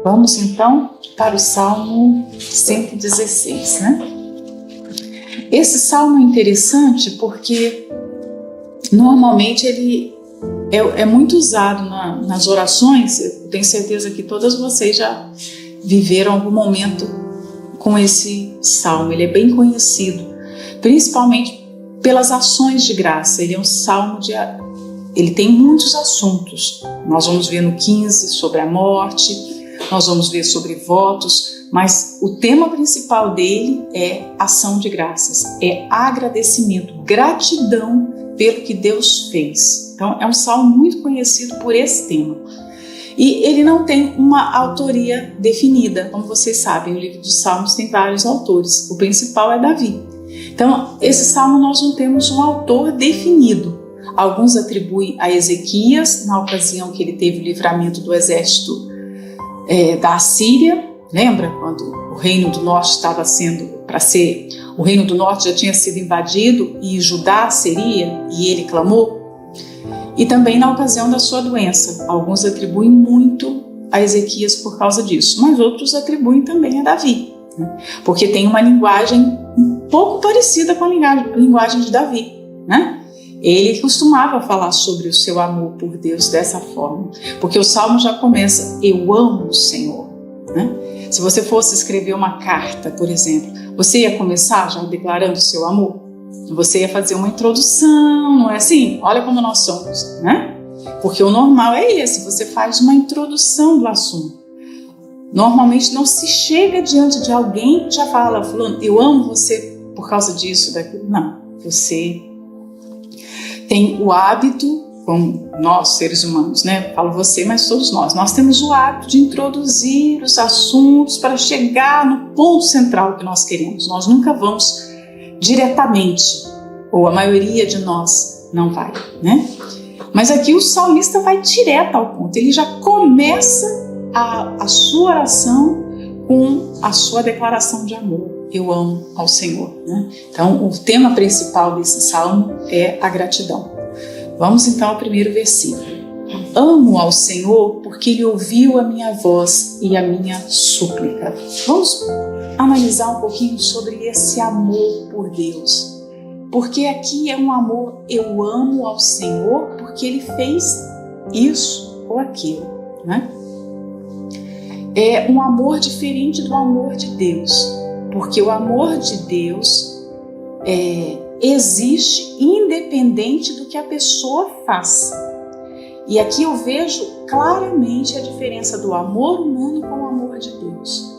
Vamos então para o Salmo 116, né? Esse salmo é interessante porque normalmente ele é muito usado nas orações. Eu tenho certeza que todas vocês já viveram algum momento com esse salmo. Ele é bem conhecido, principalmente pelas ações de graça. Ele é um salmo ele tem muitos assuntos. Nós vamos ver no 15 sobre a morte, nós vamos ver sobre votos, mas o tema principal dele é ação de graças, é agradecimento, gratidão pelo que Deus fez. Então é um salmo muito conhecido por esse tema. E ele não tem uma autoria definida. Como vocês sabem, o livro dos Salmos tem vários autores. O principal é Davi. Então, esse salmo nós não temos um autor definido. Alguns atribuem a Ezequias, na ocasião que ele teve o livramento do exército da Assíria. Lembra quando o reino do norte estava o reino do norte já tinha sido invadido e Judá seria, e ele clamou? E também na ocasião da sua doença. Alguns atribuem muito a Ezequias por causa disso, mas outros atribuem também a Davi, né? Porque tem uma linguagem um pouco parecida com a linguagem de Davi, né? Ele costumava falar sobre o seu amor por Deus dessa forma, porque o salmo já começa: eu amo o Senhor, né? Se você fosse escrever uma carta, por exemplo, você ia começar já declarando o seu amor? Você ia fazer uma introdução, não é assim? Olha como nós somos, né? Porque o normal é esse, você faz uma introdução do assunto. Normalmente não se chega diante de alguém e já fala: fulano, eu amo você por causa disso, daquilo. Não, você tem o hábito, como nós seres humanos, né? Falo você, mas todos nós temos o hábito de introduzir os assuntos para chegar no ponto central que nós queremos. Nós nunca vamos diretamente, ou a maioria de nós não vai, né? Mas aqui o salmista vai direto ao ponto. Ele já começa a sua oração com a sua declaração de amor. Eu amo ao Senhor, né? Então, o tema principal desse salmo é a gratidão. Vamos então ao primeiro versículo. Amo ao Senhor porque Ele ouviu a minha voz e a minha súplica. Vamos analisar um pouquinho sobre esse amor por Deus. Porque aqui é um amor, eu amo ao Senhor porque Ele fez isso ou aquilo, né? É um amor diferente do amor de Deus. Porque o amor de Deus existe independente do que a pessoa faça. E aqui eu vejo claramente a diferença do amor humano com o amor de Deus.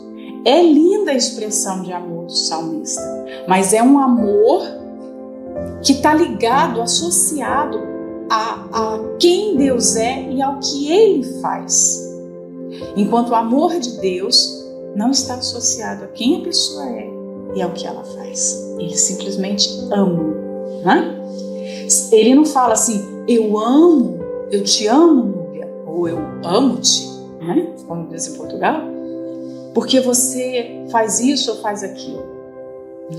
É linda a expressão de amor do salmista, mas é um amor que está ligado, associado a quem Deus é e ao que Ele faz. Enquanto o amor de Deus não está associado a quem a pessoa é e ao que ela faz. Ele simplesmente ama, né? Ele não fala assim: eu amo, eu te amo, Núbia, ou eu amo-te, né? Como diz em Portugal, porque você faz isso ou faz aquilo.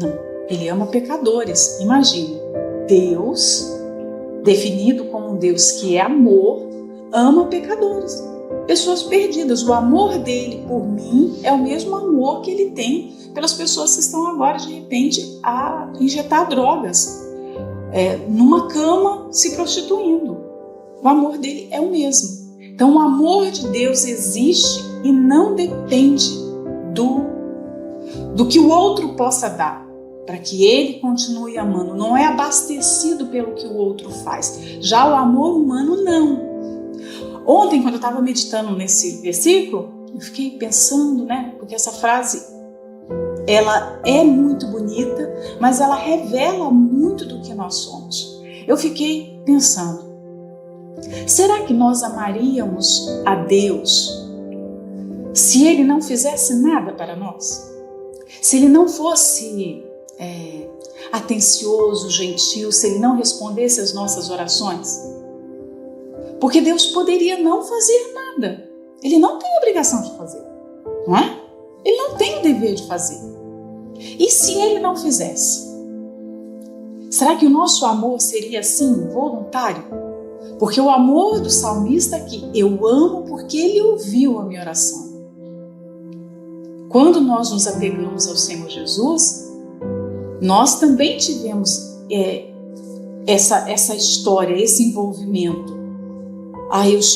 Não, ele ama pecadores. Imagina, Deus, definido como um Deus que é amor, ama pecadores. Pessoas perdidas. O amor dele por mim é o mesmo amor que ele tem pelas pessoas que estão agora, de repente, a injetar drogas, numa cama se prostituindo. O amor dele é o mesmo. Então, o amor de Deus existe e não depende do que o outro possa dar, para que ele continue amando. Não é abastecido pelo que o outro faz. Já o amor humano, não. Ontem, quando eu estava meditando nesse versículo, eu fiquei pensando, né? Porque essa frase, ela é muito bonita, mas ela revela muito do que nós somos. Eu fiquei pensando, será que nós amaríamos a Deus se Ele não fizesse nada para nós? Se Ele não fosse atencioso, gentil, se Ele não respondesse às nossas orações? Porque Deus poderia não fazer nada. Ele não tem obrigação de fazer, não é? Ele não tem o dever de fazer. E se Ele não fizesse? Será que o nosso amor seria assim, voluntário? Porque o amor do salmista aqui, eu amo porque Ele ouviu a minha oração. quando nós nos apegamos ao Senhor Jesus, nós também tivemos essa história, esse envolvimento.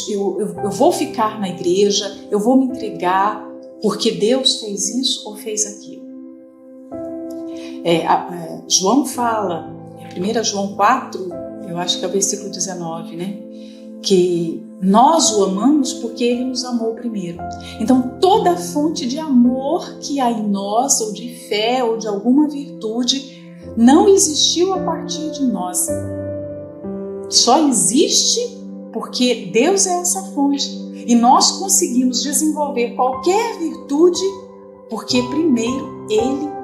Eu vou ficar na igreja, eu vou me entregar porque Deus fez isso ou fez aquilo. João fala, 1 João 4, eu acho que é o versículo 19, né? Que nós o amamos porque Ele nos amou primeiro. Então, toda fonte de amor que há em nós, ou de fé, ou de alguma virtude, não existiu a partir de nós. Só existe porque Deus é essa fonte. E nós conseguimos desenvolver qualquer virtude porque primeiro Ele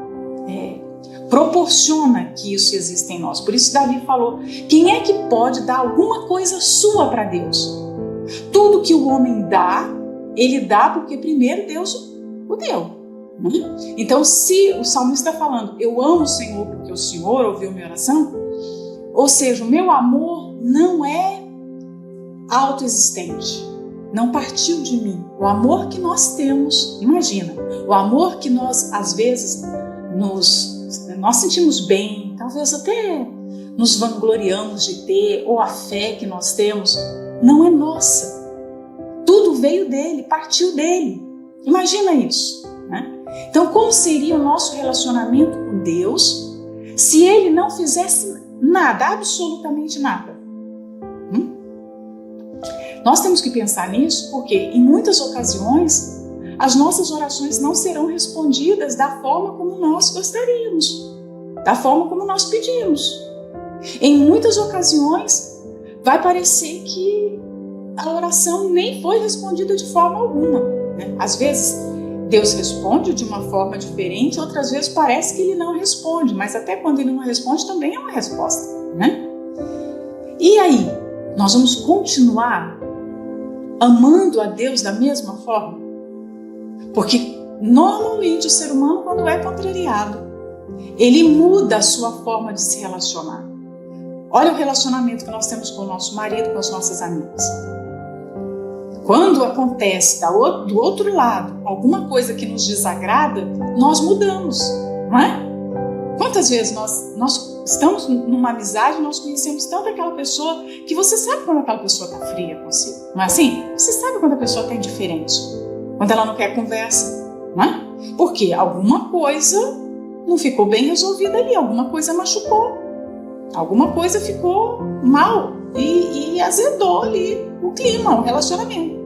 proporciona que isso exista em nós. Por isso Davi falou, quem é que pode dar alguma coisa sua para Deus? Tudo que o homem dá, ele dá porque primeiro Deus o deu. Então, se o salmista está falando, eu amo o Senhor porque o Senhor ouviu minha oração, ou seja, o meu amor não é autoexistente, não partiu de mim. O amor que nós temos, imagina, o amor que nós às vezes nós sentimos bem, talvez até nos vangloriamos de ter, ou a fé que nós temos, não é nossa. Tudo veio dele, partiu dele. Imagina isso, né? Então, como seria o nosso relacionamento com Deus se Ele não fizesse nada, absolutamente nada? Nós temos que pensar nisso porque, em muitas ocasiões, as nossas orações não serão respondidas da forma como nós gostaríamos, da forma como nós pedimos. Em muitas ocasiões, vai parecer que a oração nem foi respondida de forma alguma, né? Às vezes, Deus responde de uma forma diferente, outras vezes parece que Ele não responde, mas até quando Ele não responde, também é uma resposta, né? E aí, nós vamos continuar amando a Deus da mesma forma? Porque normalmente o ser humano, quando é contrariado, ele muda a sua forma de se relacionar. Olha o relacionamento que nós temos com o nosso marido, com as nossas amigas. Quando acontece do outro lado alguma coisa que nos desagrada, nós mudamos, não é? Quantas vezes nós estamos numa amizade, nós conhecemos tanto aquela pessoa que você sabe quando aquela pessoa está fria consigo, não é assim? Você sabe quando a pessoa está indiferente, quando ela não quer conversa, não é? Porque alguma coisa não ficou bem resolvida ali, alguma coisa machucou, alguma coisa ficou mal e azedou ali o clima, o relacionamento.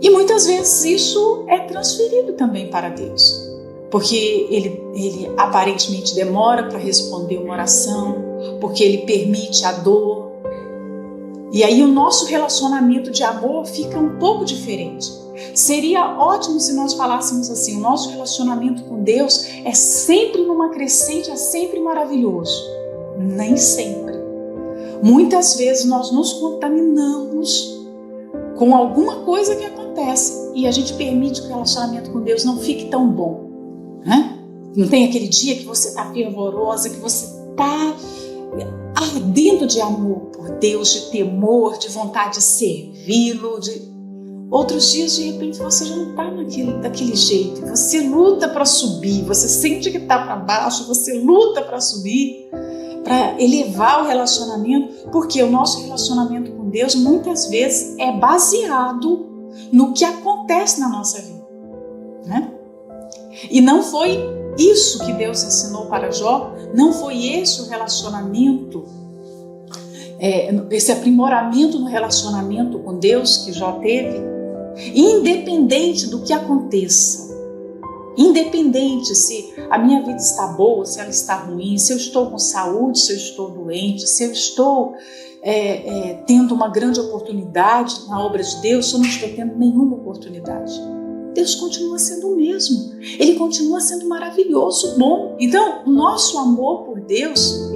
E muitas vezes isso é transferido também para Deus, porque ele aparentemente demora para responder uma oração, porque Ele permite a dor. E aí o nosso relacionamento de amor fica um pouco diferente. Seria ótimo se nós falássemos assim, o nosso relacionamento com Deus é sempre numa crescente, é sempre maravilhoso. Nem sempre. Muitas vezes nós nos contaminamos com alguma coisa que acontece e a gente permite que o relacionamento com Deus não fique tão bom, né? Não tem aquele dia que você está fervorosa, que você está ardendo de amor por Deus, de temor, de vontade de servi-lo, Outros dias, de repente, você já não está daquele jeito. Você luta para subir, você sente que está para baixo, você luta para subir, para elevar o relacionamento, porque o nosso relacionamento com Deus muitas vezes é baseado no que acontece na nossa vida, né? E não foi isso que Deus ensinou para Jó, não foi esse o relacionamento, esse aprimoramento no relacionamento com Deus que Jó teve. Independente do que aconteça, independente se a minha vida está boa, se ela está ruim, se eu estou com saúde, se eu estou doente, se eu estou tendo uma grande oportunidade na obra de Deus, se eu não estou tendo nenhuma oportunidade, Deus continua sendo o mesmo, Ele continua sendo maravilhoso, bom. Então, o nosso amor por Deus,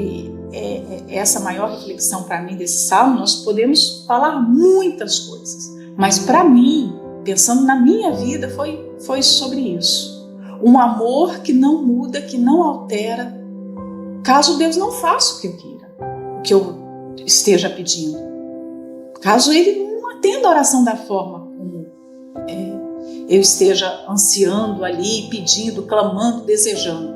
essa maior reflexão para mim desse salmo, nós podemos falar muitas coisas. Mas para mim, pensando na minha vida, foi sobre isso. Um amor que não muda, que não altera, caso Deus não faça o que eu queira, o que eu esteja pedindo. Caso Ele não atenda a oração da forma como eu esteja ansiando ali, pedindo, clamando, desejando.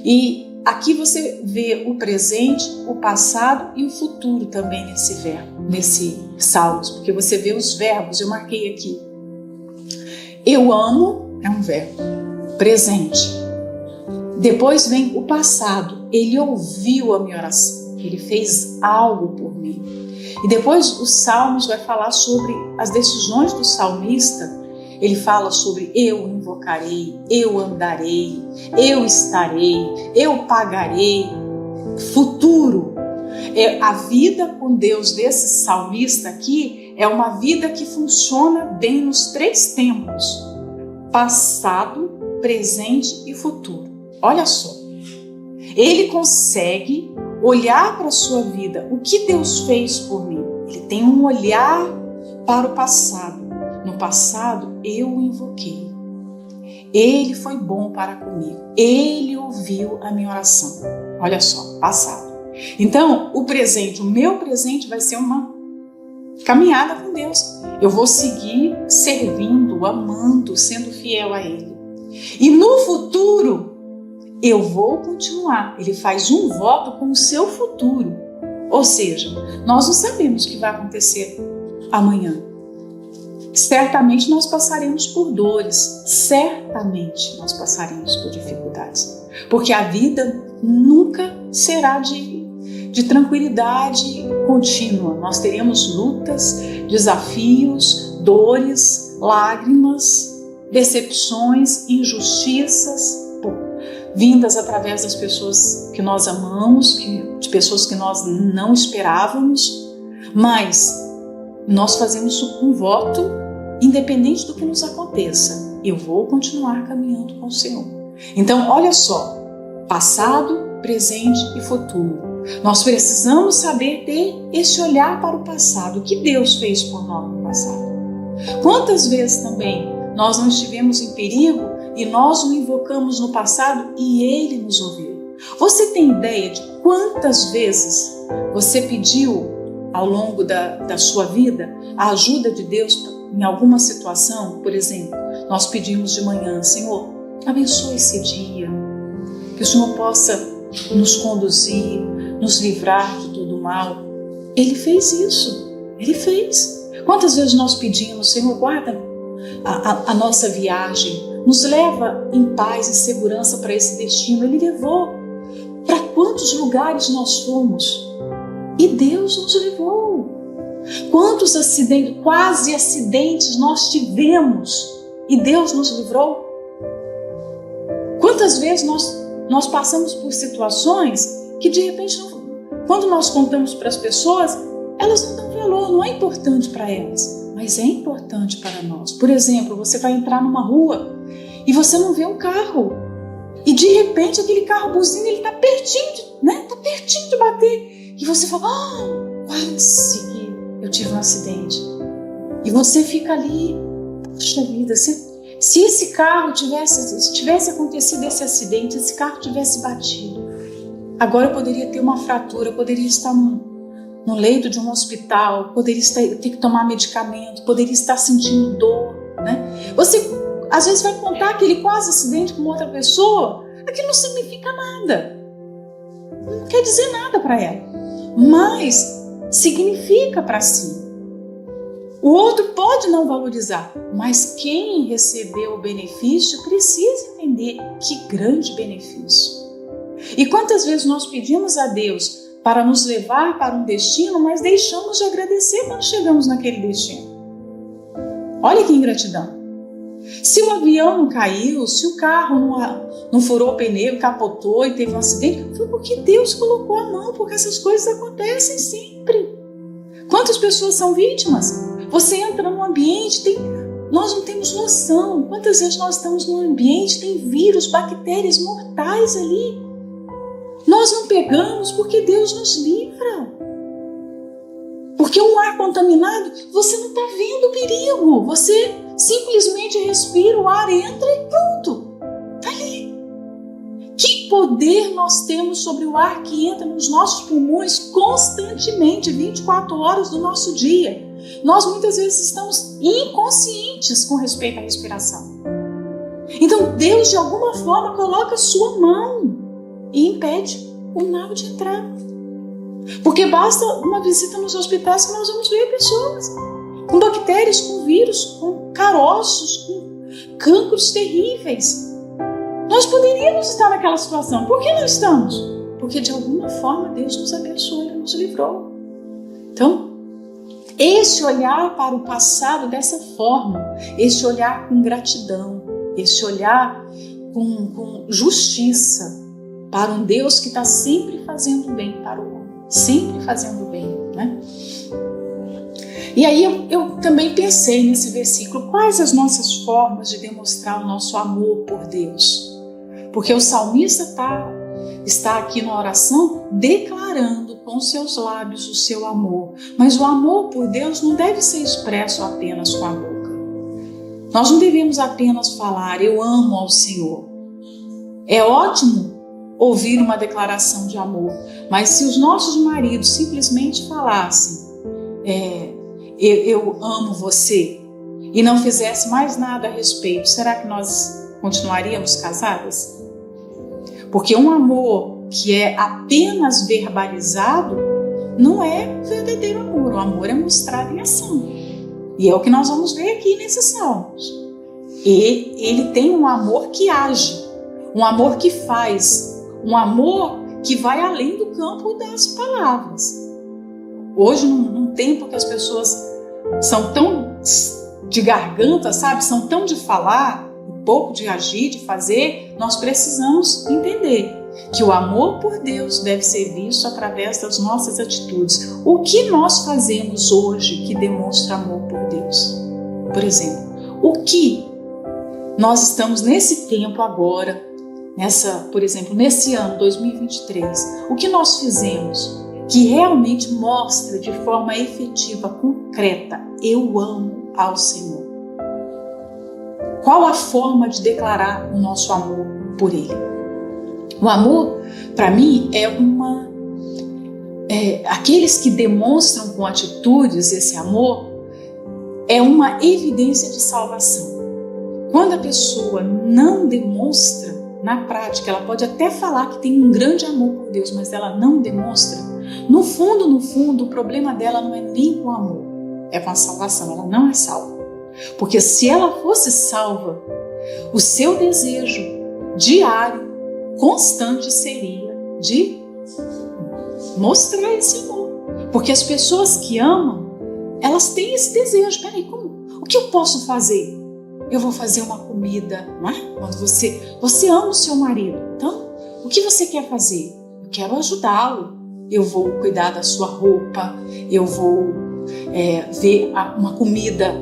E aqui você vê o presente, o passado e o futuro também nesse Salmos, porque você vê os verbos, eu marquei aqui. Eu amo é um verbo, presente. Depois vem o passado, ele ouviu a minha oração, ele fez algo por mim. E depois os Salmos vai falar sobre as decisões do salmista. Ele fala sobre eu invocarei, eu andarei, eu estarei, eu pagarei. Futuro. A vida com Deus desse salmista aqui é uma vida que funciona bem nos 3 tempos: passado, presente e futuro. Olha só, ele consegue olhar para a sua vida, o que Deus fez por mim. Ele tem um olhar para o passado. No passado, eu o invoquei. Ele foi bom para comigo. Ele ouviu a minha oração. Olha só, passado. Então, o presente, o meu presente vai ser uma caminhada com Deus. Eu vou seguir servindo, amando, sendo fiel a Ele. E no futuro, eu vou continuar. Ele faz um voto com o seu futuro. Ou seja, nós não sabemos o que vai acontecer amanhã. Certamente nós passaremos por dores, certamente nós passaremos por dificuldades, porque a vida nunca será de tranquilidade contínua. Nós teremos lutas, desafios, dores, lágrimas, decepções, injustiças, vindas através das pessoas que nós amamos, de pessoas que nós não esperávamos, mas nós fazemos um voto. Independente do que nos aconteça, eu vou continuar caminhando com o Senhor. Então, olha só, passado, presente e futuro. Nós precisamos saber ter esse olhar para o passado, o que Deus fez por nós no passado. Quantas vezes também nós não estivemos em perigo e nós o invocamos no passado e Ele nos ouviu? Você tem ideia de quantas vezes você pediu ao longo da sua vida a ajuda de Deus em alguma situação? Por exemplo, nós pedimos de manhã: Senhor, abençoe esse dia, que o Senhor possa nos conduzir, nos livrar de todo o mal. Ele fez isso, Ele fez. Quantas vezes nós pedimos: Senhor, guarda a nossa viagem, nos leva em paz e segurança para esse destino. Ele levou. Para quantos lugares nós fomos? E Deus nos levou. Quantos acidentes, quase acidentes nós tivemos e Deus nos livrou? Quantas vezes nós passamos por situações que de repente, quando nós contamos para as pessoas, elas não dão valor, não é importante para elas, mas é importante para nós. Por exemplo, você vai entrar numa rua e você não vê um carro e de repente aquele carro buzina, ele está pertinho, né? Está pertinho de bater e você fala: quase eu tive um acidente. E você fica ali: poxa vida, se esse carro tivesse acontecido esse acidente, esse carro tivesse batido, agora eu poderia ter uma fratura, eu poderia estar no leito de um hospital, poderia ter que tomar medicamento, poderia estar sentindo dor, né? Você às vezes vai contar aquele quase acidente com outra pessoa, aquilo não significa nada, não quer dizer nada para ela, mas significa para si. O outro pode não valorizar, mas quem recebeu o benefício precisa entender que grande benefício. E quantas vezes nós pedimos a Deus para nos levar para um destino, mas deixamos de agradecer quando chegamos naquele destino. Olha que ingratidão. Se o avião não caiu, se o carro não furou o pneu, capotou e teve um acidente, foi porque Deus colocou a mão, porque essas coisas acontecem sempre. Quantas pessoas são vítimas? Você entra num ambiente, nós não temos noção. Quantas vezes nós estamos num ambiente, tem vírus, bactérias mortais ali. Nós não pegamos porque Deus nos livra. Porque um ar contaminado, você não está vendo o perigo. Você simplesmente respira, o ar entra e pronto. Está ali. Que poder nós temos sobre o ar que entra nos nossos pulmões constantemente, 24 horas do nosso dia. Nós muitas vezes estamos inconscientes limites com respeito à respiração. Então Deus de alguma forma coloca a sua mão e impede o mal de entrar. Porque basta uma visita nos hospitais que nós vamos ver pessoas com bactérias, com vírus, com caroços, com cancros terríveis. Nós poderíamos estar naquela situação. Por que não estamos? Porque de alguma forma Deus nos abençoou e nos livrou. Então, esse olhar para o passado dessa forma, esse olhar com gratidão, esse olhar com justiça para um Deus que está sempre fazendo bem para o homem, sempre fazendo bem, né? E aí eu também pensei nesse versículo, quais as nossas formas de demonstrar o nosso amor por Deus? Porque o salmista está aqui na oração declarando com seus lábios o seu amor. Mas o amor por Deus não deve ser expresso apenas com a boca. Nós não devemos apenas falar, eu amo ao Senhor. É ótimo ouvir uma declaração de amor, mas se os nossos maridos simplesmente falassem, eu amo você, e não fizesse mais nada a respeito, será que nós continuaríamos casadas? Porque um amor que é apenas verbalizado não é verdadeiro amor. O amor é mostrado em ação. E é o que nós vamos ver aqui nesses salmos. E ele tem um amor que age, um amor que faz, um amor que vai além do campo das palavras. Hoje, num tempo que as pessoas são tão de garganta, sabe? São tão de falar, um pouco de agir, de fazer, nós precisamos entender que o amor por Deus deve ser visto através das nossas atitudes. O que nós fazemos hoje que demonstra amor por Deus? Por exemplo, o que nós estamos nesse tempo agora, por exemplo, nesse ano 2023, o que nós fizemos que realmente mostra de forma efetiva, concreta, eu amo ao Senhor? Qual a forma de declarar o nosso amor por Ele? O amor, para mim, aqueles que demonstram com atitudes esse amor, é uma evidência de salvação. Quando a pessoa não demonstra na prática, ela pode até falar que tem um grande amor por Deus, mas ela não demonstra. No fundo, o problema dela não é nem com o amor, é com a salvação. Ela não é salva. Porque se ela fosse salva, o seu desejo diário, constante, seria de mostrar esse amor. Porque as pessoas que amam, elas têm esse desejo. Peraí, o que eu posso fazer? Eu vou fazer uma comida, não é? Quando você ama o seu marido, então, o que você quer fazer? Eu quero ajudá-lo. Eu vou cuidar da sua roupa, eu vou ver uma comida,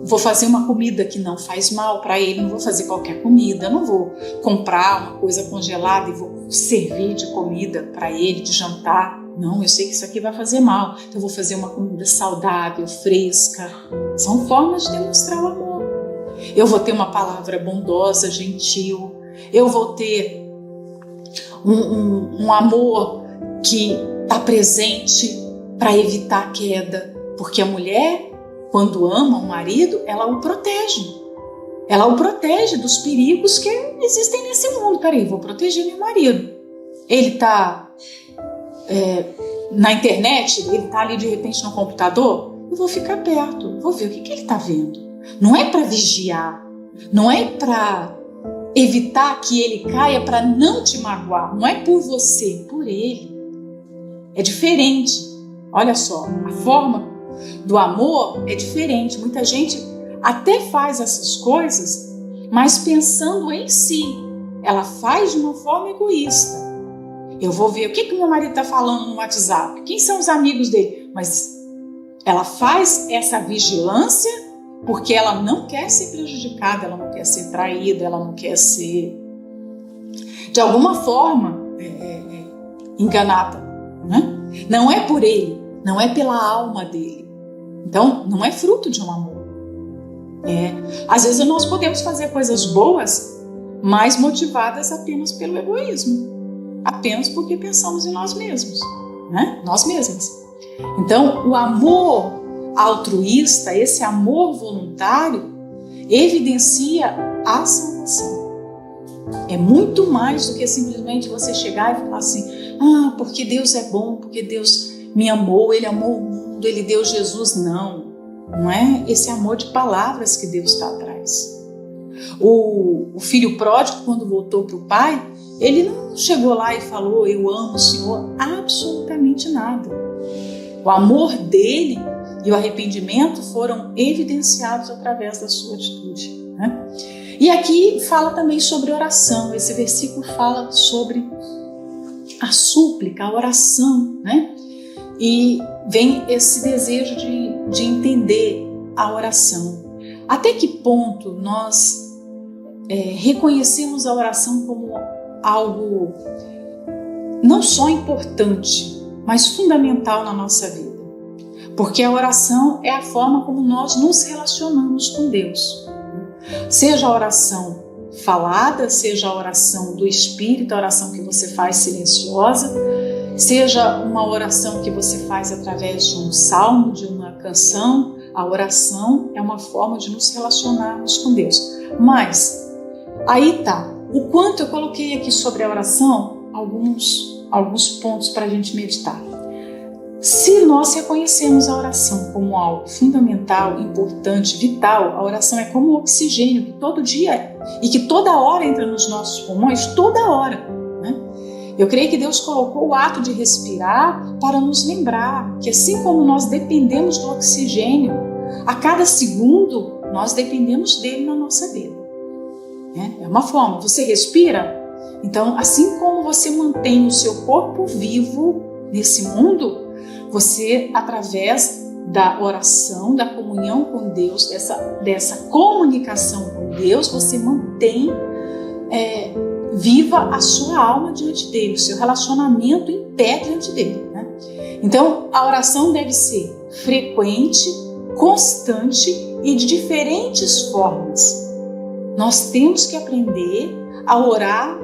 vou fazer uma comida que não faz mal para ele, não vou fazer qualquer comida, não vou comprar uma coisa congelada e vou servir de comida para ele, de jantar. Não, eu sei que isso aqui vai fazer mal, então eu vou fazer uma comida saudável, fresca. São formas de demonstrar o amor. Eu vou ter uma palavra bondosa, gentil, eu vou ter um amor que está presente para evitar a queda, porque a mulher, quando ama o marido, ela o protege. Ela o protege dos perigos que existem nesse mundo. Peraí, vou proteger meu marido. Ele está na internet, ele está ali de repente no computador, eu vou ficar perto, vou ver o que ele está vendo. Não é para vigiar, não é para evitar que ele caia, para não te magoar. Não é por você, por ele. É diferente. Olha só, a forma do amor é diferente. Muita gente até faz essas coisas, mas pensando em si. Ela faz de uma forma egoísta. Eu vou ver o que meu marido está falando no WhatsApp, quem são os amigos dele. Mas ela faz essa vigilância porque ela não quer ser prejudicada, ela não quer ser traída, ela não quer ser, de alguma forma, enganada. Né? Não é por ele, não é pela alma dele. Então, não é fruto de um amor. Às vezes nós podemos fazer coisas boas, mas motivadas apenas pelo egoísmo, apenas porque pensamos em nós mesmos, né? Nós mesmas. Então, o amor altruísta, esse amor voluntário, evidencia a salvação. É muito mais do que simplesmente você chegar e falar assim, porque Deus é bom, porque Deus me amou, Ele amou o mundo, Ele deu Jesus. Não é esse amor de palavras que Deus está atrás. O filho pródigo, quando voltou para o pai, ele não chegou lá e falou, eu amo o Senhor, absolutamente nada. O amor dele e o arrependimento foram evidenciados através da sua atitude, né? E aqui fala também sobre oração. Esse versículo fala sobre a súplica, a oração, né? E vem esse desejo de entender a oração. Até que ponto nós reconhecemos a oração como algo não só importante, mas fundamental na nossa vida? Porque a oração é a forma como nós nos relacionamos com Deus. Seja a oração falada, seja a oração do Espírito, a oração que você faz silenciosa, seja uma oração que você faz através de um salmo, de uma canção, a oração é uma forma de nos relacionarmos com Deus. Mas, aí tá, o quanto eu coloquei aqui sobre a oração, alguns pontos para a gente meditar. Se nós reconhecemos a oração como algo fundamental, importante, vital, a oração é como o oxigênio que todo dia e que toda hora entra nos nossos pulmões, toda hora, né? Eu creio que Deus colocou o ato de respirar para nos lembrar que assim como nós dependemos do oxigênio, a cada segundo nós dependemos dele na nossa vida. É uma forma, você respira, então assim como você mantém o seu corpo vivo nesse mundo, você, através da oração, da comunhão com Deus, dessa comunicação com Deus, você mantém viva a sua alma diante dele, o seu relacionamento em pé diante dele, né? Então, a oração deve ser frequente, constante e de diferentes formas. Nós temos que aprender a orar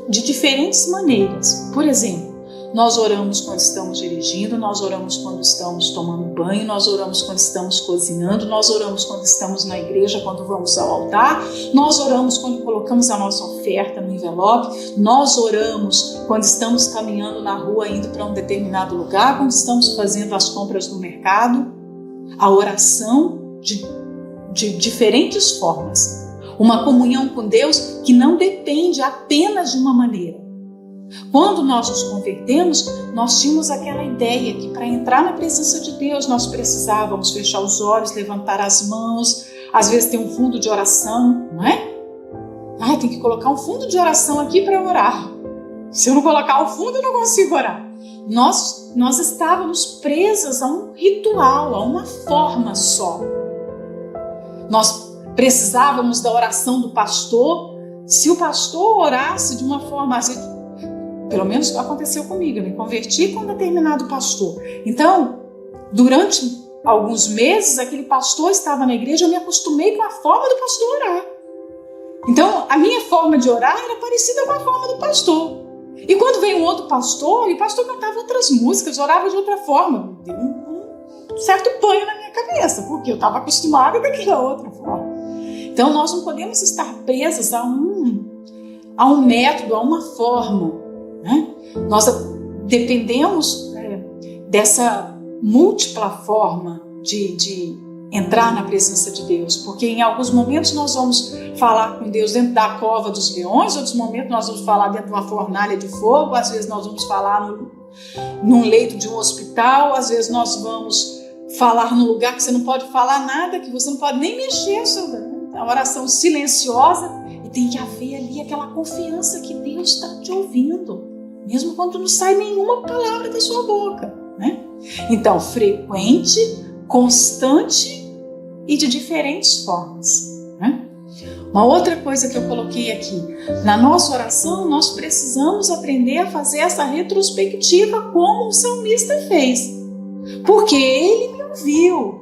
de diferentes maneiras. Por exemplo, nós oramos quando estamos dirigindo, nós oramos quando estamos tomando banho, nós oramos quando estamos cozinhando, nós oramos quando estamos na igreja, quando vamos ao altar, nós oramos quando colocamos a nossa oferta no envelope, nós oramos quando estamos caminhando na rua indo para um determinado lugar, quando estamos fazendo as compras no mercado. A oração de diferentes formas. Uma comunhão com Deus que não depende apenas de uma maneira. Quando nós nos convertemos, nós tínhamos aquela ideia que para entrar na presença de Deus nós precisávamos fechar os olhos, levantar as mãos, às vezes ter um fundo de oração, não é? Tem que colocar um fundo de oração aqui para orar. Se eu não colocar o fundo, eu não consigo orar. Nós estávamos presas a um ritual, a uma forma só. Nós precisávamos da oração do pastor. Se o pastor orasse de uma forma assim, pelo menos aconteceu comigo, eu me converti com um determinado pastor. Então, durante alguns meses, aquele pastor estava na igreja, eu me acostumei com a forma do pastor orar. Então, a minha forma de orar era parecida com a forma do pastor. E quando veio um outro pastor, e o pastor cantava outras músicas, orava de outra forma. Deu um certo banho na minha cabeça, porque eu estava acostumada daquela outra forma. Então, nós não podemos estar presas a um método, a uma forma. Nós dependemos dessa múltipla forma de entrar na presença de Deus, porque em alguns momentos nós vamos falar com Deus dentro da cova dos leões, em outros momentos nós vamos falar dentro de uma fornalha de fogo, às vezes nós vamos falar num leito de um hospital, às vezes nós vamos falar num lugar que você não pode falar nada, que você não pode nem mexer a oração silenciosa, e tem que haver ali aquela confiança que Deus está te ouvindo, mesmo quando não sai nenhuma palavra da sua boca, né? Então, frequente, constante e de diferentes formas, né? Uma outra coisa que eu coloquei aqui, na nossa oração nós precisamos aprender a fazer essa retrospectiva como o salmista fez, porque ele me ouviu.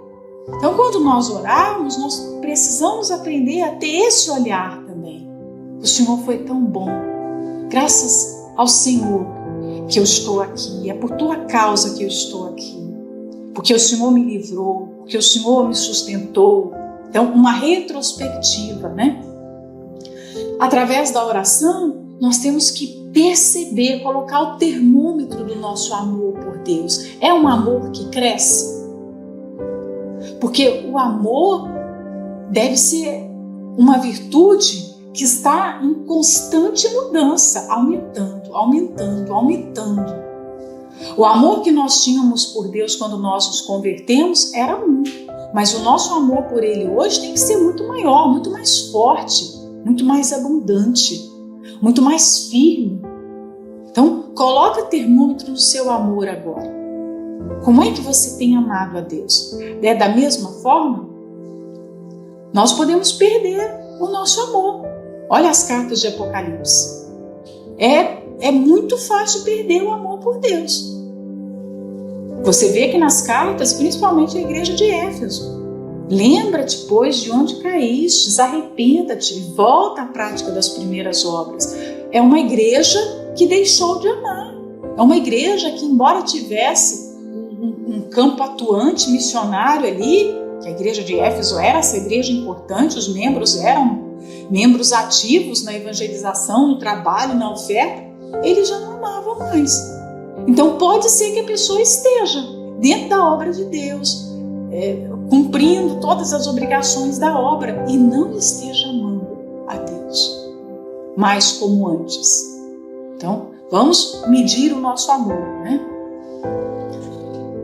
Então, quando nós orarmos, nós precisamos aprender a ter esse olhar também. O Senhor foi tão bom, graças ao Senhor que eu estou aqui, é por tua causa que eu estou aqui, porque o Senhor me livrou, porque o Senhor me sustentou, Então, uma retrospectiva, né? Através da oração, nós temos que perceber, colocar o termômetro do nosso amor por Deus. É um amor que cresce? Porque o amor deve ser uma virtude que está em constante mudança, aumentando, aumentando, aumentando. O amor que nós tínhamos por Deus quando nós nos convertemos era um, mas o nosso amor por Ele hoje tem que ser muito maior, muito mais forte, muito mais abundante, muito mais firme. Então, coloca termômetro no seu amor agora. Como é que você tem amado a Deus? É da mesma forma? Nós podemos perder o nosso amor. Olha as cartas de Apocalipse. É muito fácil perder o amor por Deus. Você vê que nas cartas, principalmente a igreja de Éfeso, lembra-te, pois, de onde caíste, arrependa-te, volta à prática das primeiras obras. É uma igreja que deixou de amar. É uma igreja que, embora tivesse um campo atuante missionário ali, que a igreja de Éfeso era essa igreja importante, os membros eram membros ativos na evangelização, no trabalho, na oferta, eles já não amavam mais. Então pode ser que a pessoa esteja dentro da obra de Deus, cumprindo todas as obrigações da obra e não esteja amando a Deus mais como antes. Então vamos medir o nosso amor, né?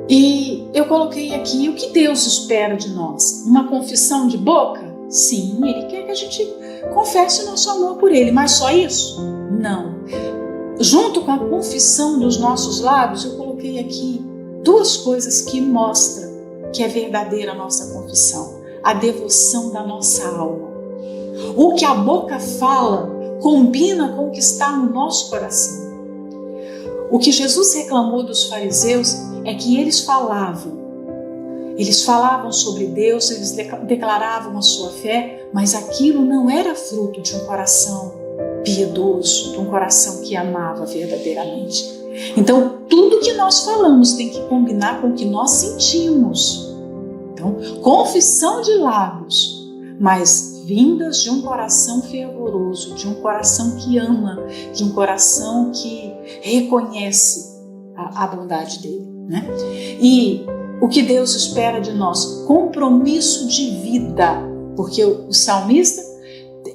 E eu coloquei aqui o que Deus espera de nós. Uma confissão de boca? Sim, Ele quer que a gente confesse o nosso amor por Ele, mas só isso? Não. Junto com a confissão dos nossos lábios, eu coloquei aqui duas coisas que mostram que é verdadeira a nossa confissão. A devoção da nossa alma. O que a boca fala combina com o que está no nosso coração. O que Jesus reclamou dos fariseus é que eles falavam sobre Deus, eles declaravam a sua fé, mas aquilo não era fruto de um coração piedoso, de um coração que amava verdadeiramente. Então, tudo que nós falamos tem que combinar com o que nós sentimos. Então, confissão de lábios, mas vindas de um coração fervoroso, de um coração que ama, de um coração que reconhece a bondade dele, né? E o que Deus espera de nós? Compromisso de vida, porque o salmista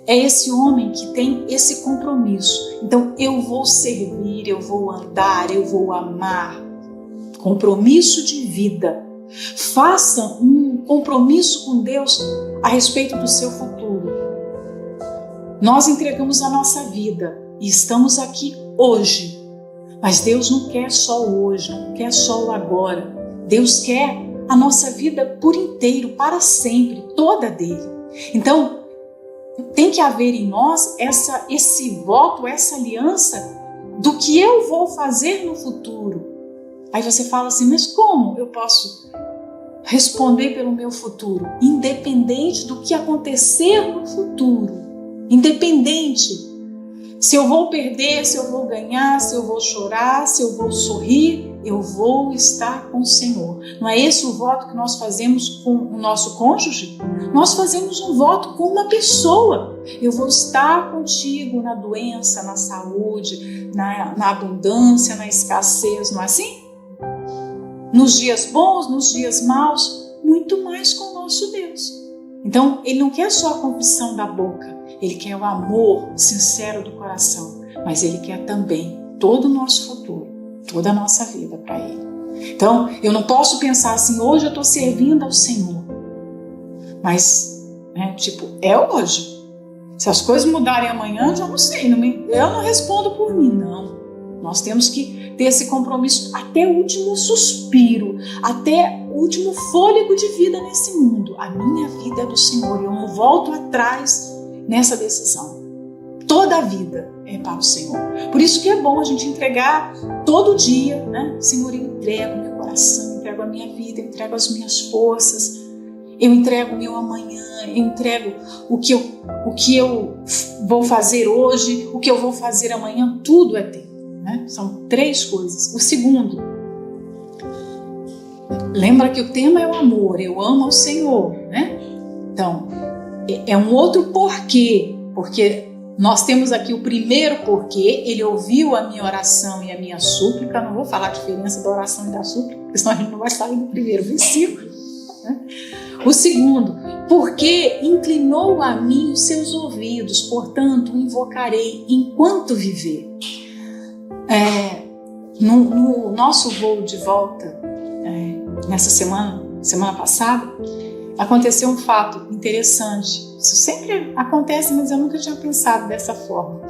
é esse homem que tem esse compromisso. Então, eu vou servir, eu vou andar, eu vou amar. Compromisso de vida. Faça um compromisso com Deus a respeito do seu futuro. Nós entregamos a nossa vida e estamos aqui hoje. Mas Deus não quer só o hoje, não quer só o agora. Deus quer a nossa vida por inteiro, para sempre, toda dele. Então, tem que haver em nós esse voto, essa aliança do que eu vou fazer no futuro. Aí você fala assim, mas como eu posso responder pelo meu futuro? Independente do que acontecer no futuro. Independente. Se eu vou perder, se eu vou ganhar, se eu vou chorar, se eu vou sorrir, eu vou estar com o Senhor. Não é esse o voto que nós fazemos com o nosso cônjuge? Nós fazemos um voto com uma pessoa. Eu vou estar contigo na doença, na saúde, na abundância, na escassez, não é assim? Nos dias bons, nos dias maus, muito mais com o nosso Deus. Então, Ele não quer só a confissão da boca, Ele quer o amor sincero do coração, mas Ele quer também todo o nosso futuro, toda a nossa vida para Ele. Então, eu não posso pensar assim, hoje eu estou servindo ao Senhor, mas, é hoje. Se as coisas mudarem amanhã, eu já não sei, eu não respondo por mim, não. Nós temos que ter esse compromisso até o último suspiro, até o último fôlego de vida nesse mundo. A minha vida é do Senhor, eu não volto atrás nessa decisão. Toda a vida é para o Senhor. Por isso que é bom a gente entregar todo dia, né? Senhor, eu entrego meu coração, entrego a minha vida, entrego as minhas forças, eu entrego o meu amanhã, eu entrego o que eu vou fazer hoje, o que eu vou fazer amanhã, tudo é teu. Né? São 3 coisas. O segundo, lembra que o tema é o amor, eu amo ao Senhor, né? Então, é um outro porquê, porque nós temos aqui o primeiro porquê, ele ouviu a minha oração e a minha súplica. Não vou falar a diferença da oração e da súplica, porque senão a gente não vai sair do primeiro versículo, né? O segundo, porque inclinou a mim os seus ouvidos, portanto o invocarei enquanto viver. No nosso voo de volta, nessa semana passada, aconteceu um fato interessante. Isso sempre acontece, mas eu nunca tinha pensado dessa forma.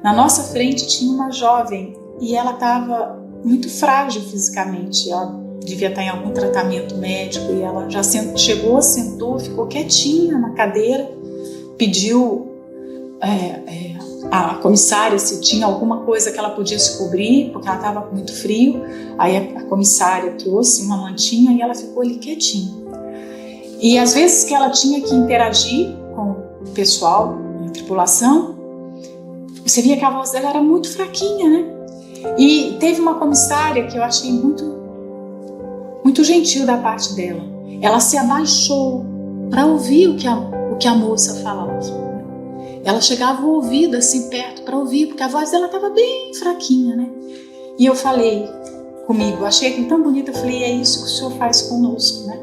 Na nossa frente tinha uma jovem e ela estava muito frágil fisicamente. Ela devia estar em algum tratamento médico e ela já chegou, sentou, ficou quietinha na cadeira, pediu a comissária se tinha alguma coisa que ela podia se cobrir, porque ela estava com muito frio. Aí a comissária trouxe uma mantinha e ela ficou ali quietinha. E às vezes que ela tinha que interagir com o pessoal, a tripulação, você via que a voz dela era muito fraquinha, né? E teve uma comissária que eu achei muito gentil da parte dela. Ela se abaixou para ouvir o que a moça falava. Ela chegava o ouvido assim perto para ouvir, porque a voz dela estava bem fraquinha, né? E eu falei comigo, achei aquilo tão bonito, eu falei, é isso que o Senhor faz conosco, né?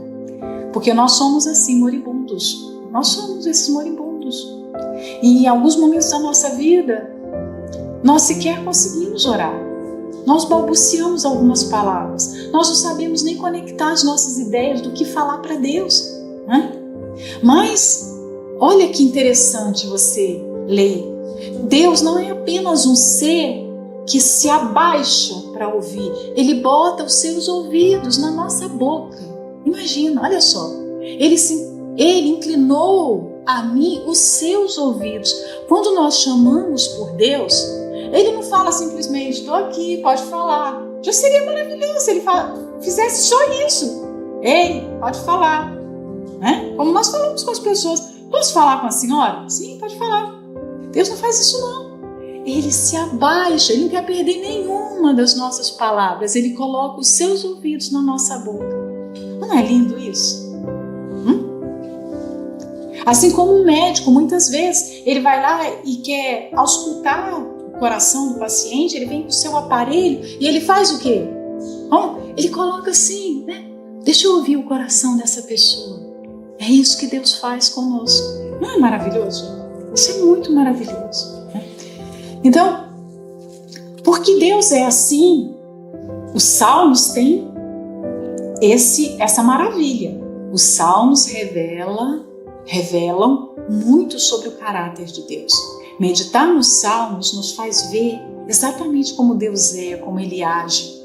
Porque nós somos assim, moribundos. Nós somos esses moribundos. E em alguns momentos da nossa vida, nós sequer conseguimos orar. Nós balbuciamos algumas palavras. Nós não sabemos nem conectar as nossas ideias do que falar para Deus, né? Mas, olha que interessante você ler. Deus não é apenas um ser que se abaixa para ouvir. Ele bota os seus ouvidos na nossa boca. Imagina, olha só. Ele inclinou a mim os seus ouvidos. Quando nós chamamos por Deus, Ele não fala simplesmente, estou aqui, pode falar. Já seria maravilhoso se Ele fizesse só isso. Ei, pode falar. Né? Como nós falamos com as pessoas. Posso falar com a senhora? Sim, pode falar. Deus não faz isso não. Ele se abaixa, Ele não quer perder nenhuma das nossas palavras. Ele coloca os seus ouvidos na nossa boca. Não é lindo isso? Assim como um médico, muitas vezes, ele vai lá e quer auscultar o coração do paciente, ele vem com o seu aparelho e ele faz o quê? Ele coloca assim, né? Deixa eu ouvir o coração dessa pessoa. É isso que Deus faz conosco. Não é maravilhoso? Isso é muito maravilhoso, né? Então, porque Deus é assim, os salmos têm essa maravilha. Os salmos revelam muito sobre o caráter de Deus. Meditar nos salmos nos faz ver exatamente como Deus é, como Ele age.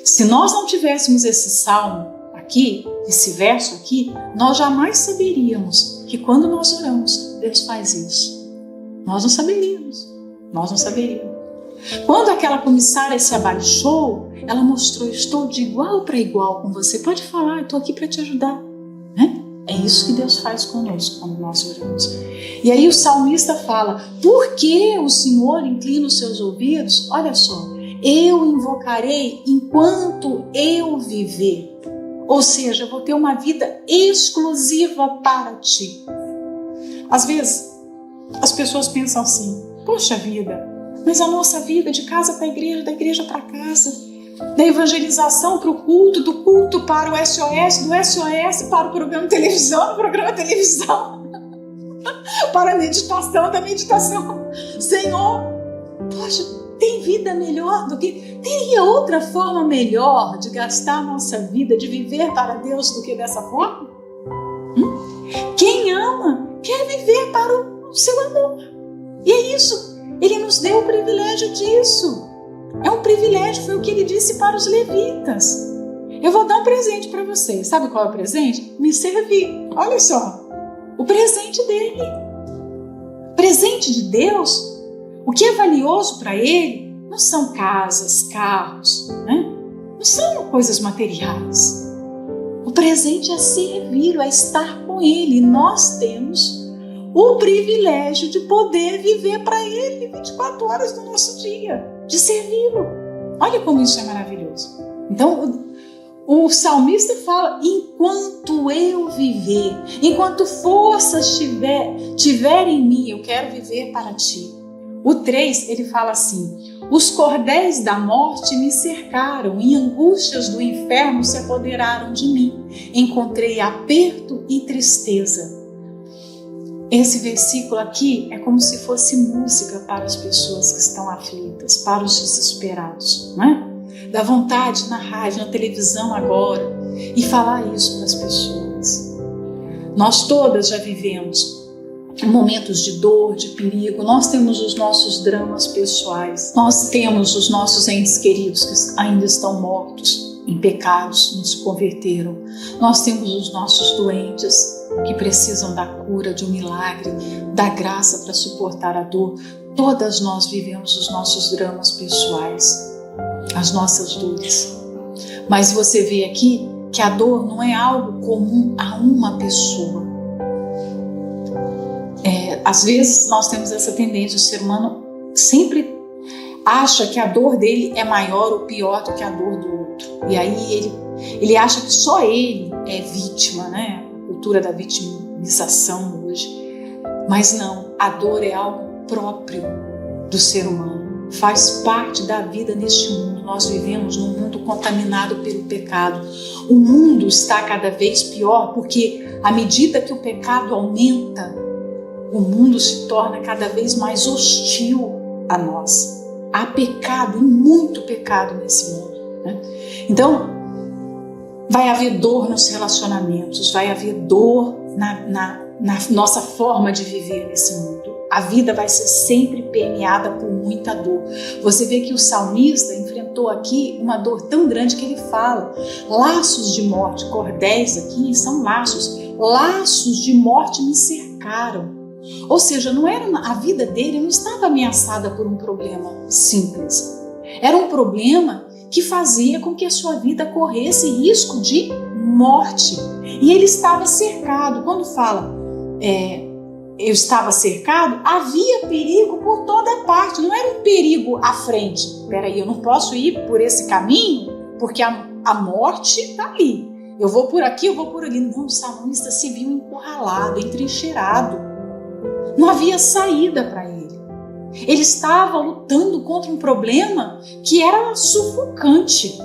Se nós não tivéssemos esse salmo aqui, esse verso aqui, nós jamais saberíamos que quando nós oramos, Deus faz isso. Nós não saberíamos. Quando aquela comissária se abaixou, ela mostrou, estou de igual para igual com você, pode falar, estou aqui para te ajudar, né? É isso que Deus faz conosco quando nós oramos. E aí o salmista fala, por que o Senhor inclina os seus ouvidos? Olha só, eu invocarei enquanto eu viver. Ou seja, eu vou ter uma vida exclusiva para ti. Às vezes, as pessoas pensam assim, poxa vida, mas a nossa vida de casa para a igreja, da igreja para casa, da evangelização para o culto, do culto para o SOS, do SOS para o programa de televisão, do programa de televisão, para a meditação, da meditação. Senhor, poxa, tem vida melhor do que... Teria outra forma melhor de gastar a nossa vida, de viver para Deus do que dessa forma? Quem ama quer viver para o seu amor. E é isso. Ele nos deu o privilégio disso. É um privilégio, foi o que ele disse para os levitas. Eu vou dar um presente para vocês. Sabe qual é o presente? Me servir. Olha só, o presente dele. O presente de Deus, o que é valioso para ele, não são casas, carros, né? Não são coisas materiais. O presente é servir, é estar com ele. E nós temos o privilégio de poder viver para ele 24 horas do nosso dia, de servi-lo. Olha como isso é maravilhoso. Então, O salmista fala: enquanto eu viver, enquanto forças tiver em mim, eu quero viver para ti. O 3, ele fala assim: os cordéis da morte me cercaram, e angústias do inferno se apoderaram de mim. Encontrei aperto e tristeza. Esse versículo aqui é como se fosse música para as pessoas que estão aflitas, para os desesperados, não é? Dá vontade na rádio, na televisão agora, e falar isso para as pessoas. Nós todas já vivemos momentos de dor, de perigo. Nós temos os nossos dramas pessoais. Nós temos os nossos entes queridos que ainda estão mortos em pecados, não se converteram. Nós temos os nossos doentes que precisam da cura, de um milagre, da graça para suportar a dor. Todas nós vivemos os nossos dramas pessoais, as nossas dores. Mas você vê aqui que a dor não é algo comum a uma pessoa. Às vezes nós temos essa tendência, o ser humano sempre acha que a dor dele é maior ou pior do que a dor do outro. E aí ele acha que só ele é vítima, né? A cultura da vitimização hoje. Mas não, a dor é algo próprio do ser humano. Faz parte da vida neste mundo. Nós vivemos num mundo contaminado pelo pecado. O mundo está cada vez pior porque à medida que o pecado aumenta, o mundo se torna cada vez mais hostil a nós. Há pecado, e muito pecado nesse mundo, né? Então, vai haver dor nos relacionamentos, vai haver dor na nossa forma de viver nesse mundo. A vida vai ser sempre permeada por muita dor. Você vê que o salmista enfrentou aqui uma dor tão grande que ele fala: laços de morte, cordéis aqui são laços de morte me cercaram. Ou seja, não era a vida dele não estava ameaçada por um problema simples. Era um problema que fazia com que a sua vida corresse risco de morte. E ele estava cercado. Quando fala eu estava cercado, havia perigo por toda parte. Não era um perigo à frente. Peraí, eu não posso ir por esse caminho porque a morte está ali. Eu vou por aqui, eu vou por ali. Não, o salmista se viu encurralado, entrincheirado. Não havia saída para ele. Ele estava lutando contra um problema que era sufocante,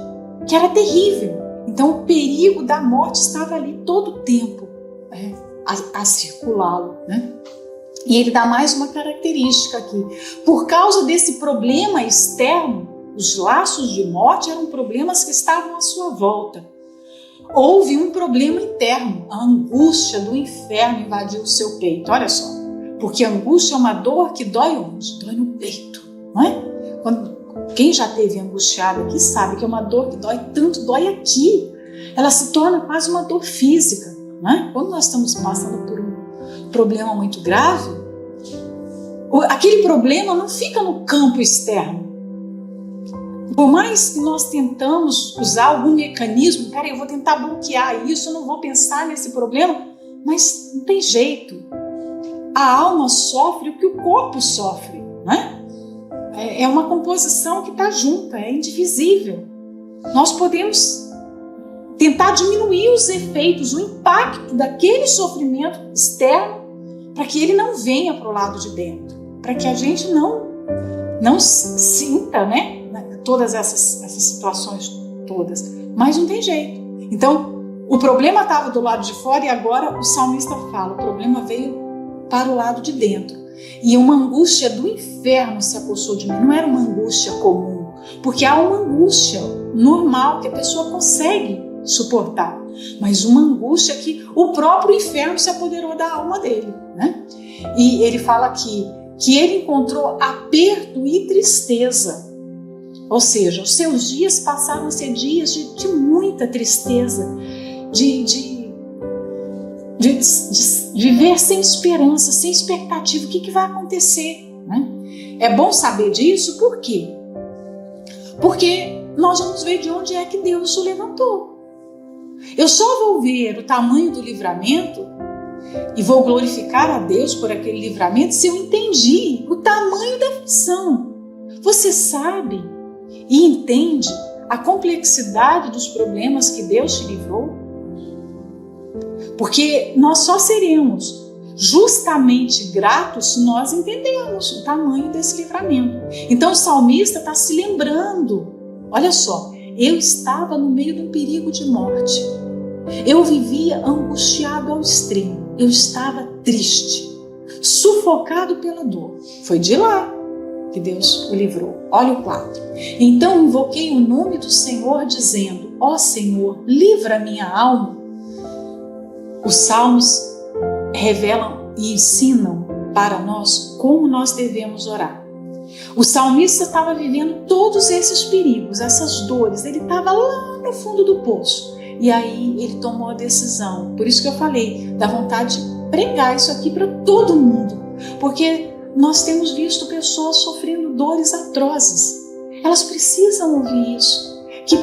que era terrível. Então o perigo da morte estava ali todo o tempo a circulá-lo, né? E ele dá mais uma característica aqui. Por causa desse problema externo, os laços de morte eram problemas que estavam à sua volta. Houve um problema interno, a angústia do inferno invadiu o seu peito. Olha só. Porque a angústia é uma dor que dói onde? Dói no peito, não é? Quem já teve angustiado aqui sabe que é uma dor que dói tanto, dói aqui. Ela se torna quase uma dor física, não é? Quando nós estamos passando por um problema muito grave, aquele problema não fica no campo externo. Por mais que nós tentamos usar algum mecanismo, cara, eu vou tentar bloquear isso, eu não vou pensar nesse problema, mas não tem jeito. A alma sofre o que o corpo sofre, né? É uma composição que está junta, é indivisível. Nós podemos tentar diminuir os efeitos, o impacto daquele sofrimento externo para que ele não venha para o lado de dentro, para que a gente não sinta, né, todas essas situações todas. Mas não tem jeito. Então, o problema estava do lado de fora e agora o salmista fala, o problema veio para o lado de dentro. E uma angústia do inferno se apossou de mim. Não era uma angústia comum, porque há uma angústia normal que a pessoa consegue suportar, mas uma angústia que o próprio inferno se apoderou da alma dele, né? E ele fala aqui que ele encontrou aperto e tristeza. Ou seja, os seus dias passaram a ser dias de muita tristeza, de viver sem esperança, sem expectativa. O que vai acontecer, né? É bom saber disso, por quê? Porque nós vamos ver de onde é que Deus o levantou. Eu só vou ver o tamanho do livramento e vou glorificar a Deus por aquele livramento se eu entendi o tamanho da aflição. Você sabe e entende a complexidade dos problemas que Deus te livrou? Porque nós só seremos justamente gratos se nós entendermos o tamanho desse livramento. Então o salmista está se lembrando, olha só, eu estava no meio de um perigo de morte, eu vivia angustiado ao extremo, eu estava triste, sufocado pela dor. Foi de lá que Deus o livrou. Olha o 4. Então invoquei o nome do Senhor dizendo, ó Senhor, livra minha alma. Os salmos revelam e ensinam para nós como nós devemos orar. O salmista estava vivendo todos esses perigos, essas dores, ele estava lá no fundo do poço. E aí ele tomou a decisão. Por isso que eu falei, dá vontade de pregar isso aqui para todo mundo. Porque nós temos visto pessoas sofrendo dores atrozes. Elas precisam ouvir isso. Que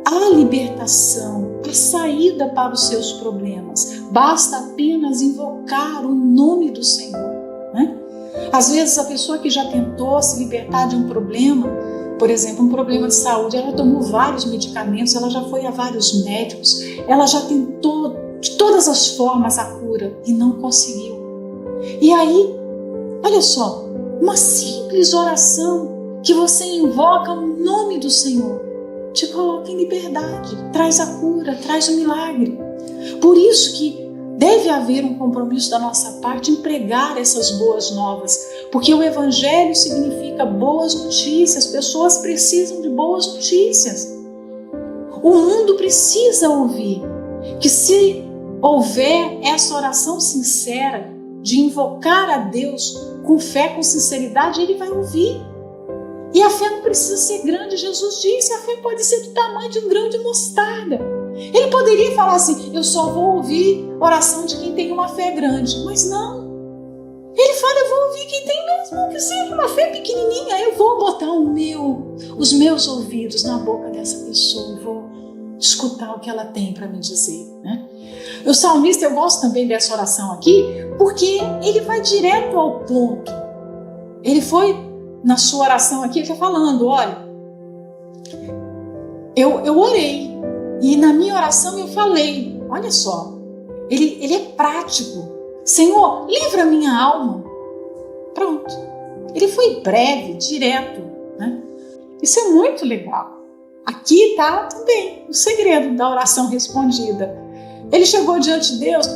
há libertação, a saída para os seus problemas. Basta apenas invocar o nome do Senhor, né? Às vezes a pessoa que já tentou se libertar de um problema, por exemplo, um problema de saúde, ela tomou vários medicamentos, ela já foi a vários médicos, ela já tentou de todas as formas a cura e não conseguiu. E aí, olha só, uma simples oração que você invoca o nome do Senhor te coloca em liberdade, traz a cura, traz o milagre. Por isso que deve haver um compromisso da nossa parte em pregar essas boas novas, porque o Evangelho significa boas notícias, pessoas precisam de boas notícias. O mundo precisa ouvir que se houver essa oração sincera de invocar a Deus com fé, com sinceridade, Ele vai ouvir. E a fé não precisa ser grande, Jesus disse, a fé pode ser do tamanho de um grão de mostarda. Ele poderia falar assim, eu só vou ouvir oração de quem tem uma fé grande, mas não. Ele fala, eu vou ouvir quem tem mesmo, que seja uma fé pequenininha, eu vou botar os meus ouvidos na boca dessa pessoa e vou escutar o que ela tem para me dizer, né? O salmista, eu gosto também dessa oração aqui, porque ele vai direto ao ponto. Ele foi, na sua oração aqui, ele está falando, olha, eu orei, e na minha oração eu falei, olha só, ele é prático. Senhor, livra a minha alma. Pronto. Ele foi breve, direto, né? Isso é muito legal. Aqui está também o segredo da oração respondida. Ele chegou diante de Deus,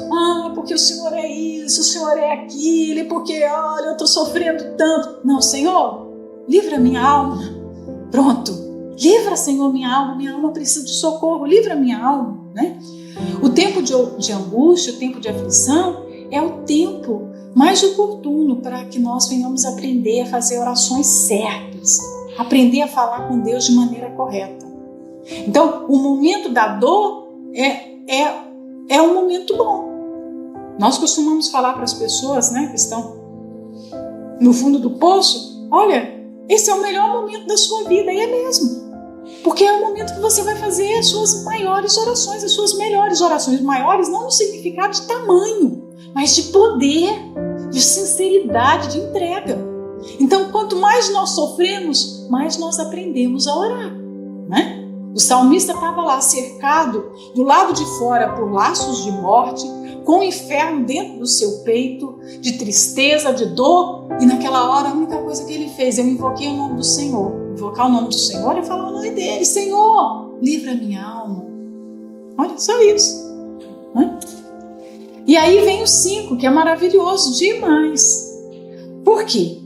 porque o Senhor é isso, o Senhor é aquilo, porque, olha, eu estou sofrendo tanto. Não, Senhor, livra a minha alma. Pronto. Livra, Senhor, minha alma precisa de socorro, livra a minha alma, né? O tempo de angústia, o tempo de aflição, é o tempo mais oportuno para que nós venhamos aprender a fazer orações certas, aprender a falar com Deus de maneira correta. Então, o momento da dor é um momento bom. Nós costumamos falar para as pessoas, né, que estão no fundo do poço, olha, esse é o melhor momento da sua vida, e é mesmo. Porque é o momento que você vai fazer as suas maiores orações, as suas melhores orações. Maiores não no significado de tamanho, mas de poder, de sinceridade, de entrega. Então, quanto mais nós sofremos, mais nós aprendemos a orar, né? O salmista estava lá cercado do lado de fora por laços de morte, com o inferno dentro do seu peito, de tristeza, de dor, e naquela hora a única coisa que ele fez, eu invoquei o nome do Senhor. Invocar o nome do Senhor é falar o nome dele. Senhor, livra a minha alma. Olha, só isso, né? E aí vem o 5, que é maravilhoso demais. Por quê?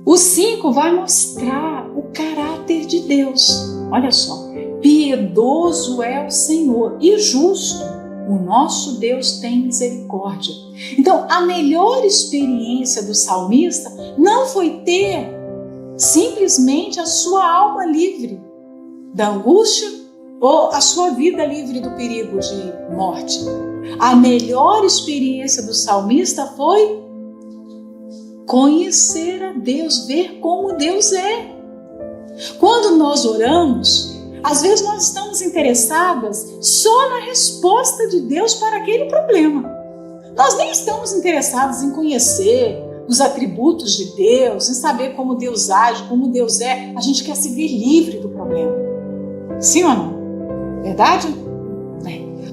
O 5 vai mostrar o caráter de Deus. Olha só, piedoso é o Senhor e justo. O nosso Deus tem misericórdia. Então, a melhor experiência do salmista não foi ter simplesmente a sua alma livre da angústia ou a sua vida livre do perigo de morte. A melhor experiência do salmista foi conhecer a Deus, ver como Deus é. Quando nós oramos, às vezes nós estamos interessadas só na resposta de Deus para aquele problema. Nós nem estamos interessados em conhecer, os atributos de Deus, em saber como Deus age, como Deus é, a gente quer se ver livre do problema. Sim ou não? Verdade?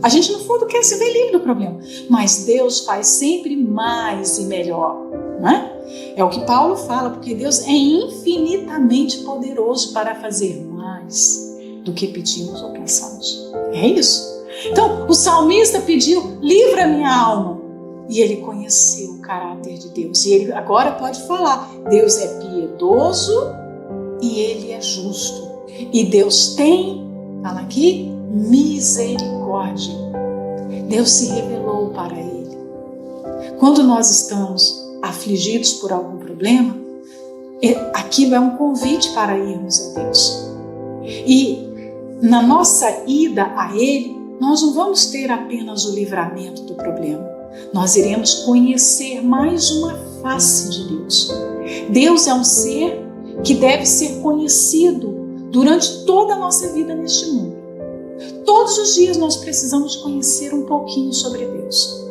A gente no fundo quer se ver livre do problema, mas Deus faz sempre mais e melhor, não é? É o que Paulo fala, porque Deus é infinitamente poderoso para fazer mais do que pedimos ou pensamos. É isso. Então, o salmista pediu, livra minha alma. E ele conheceu o caráter de Deus. E ele agora pode falar, Deus é piedoso e ele é justo. E Deus tem, fala aqui, misericórdia. Deus se revelou para ele. Quando nós estamos afligidos por algum problema, aquilo é um convite para irmos a Deus. E na nossa ida a Ele, nós não vamos ter apenas o livramento do problema. Nós iremos conhecer mais uma face de Deus. Deus é um ser que deve ser conhecido durante toda a nossa vida neste mundo. Todos os dias nós precisamos conhecer um pouquinho sobre Deus.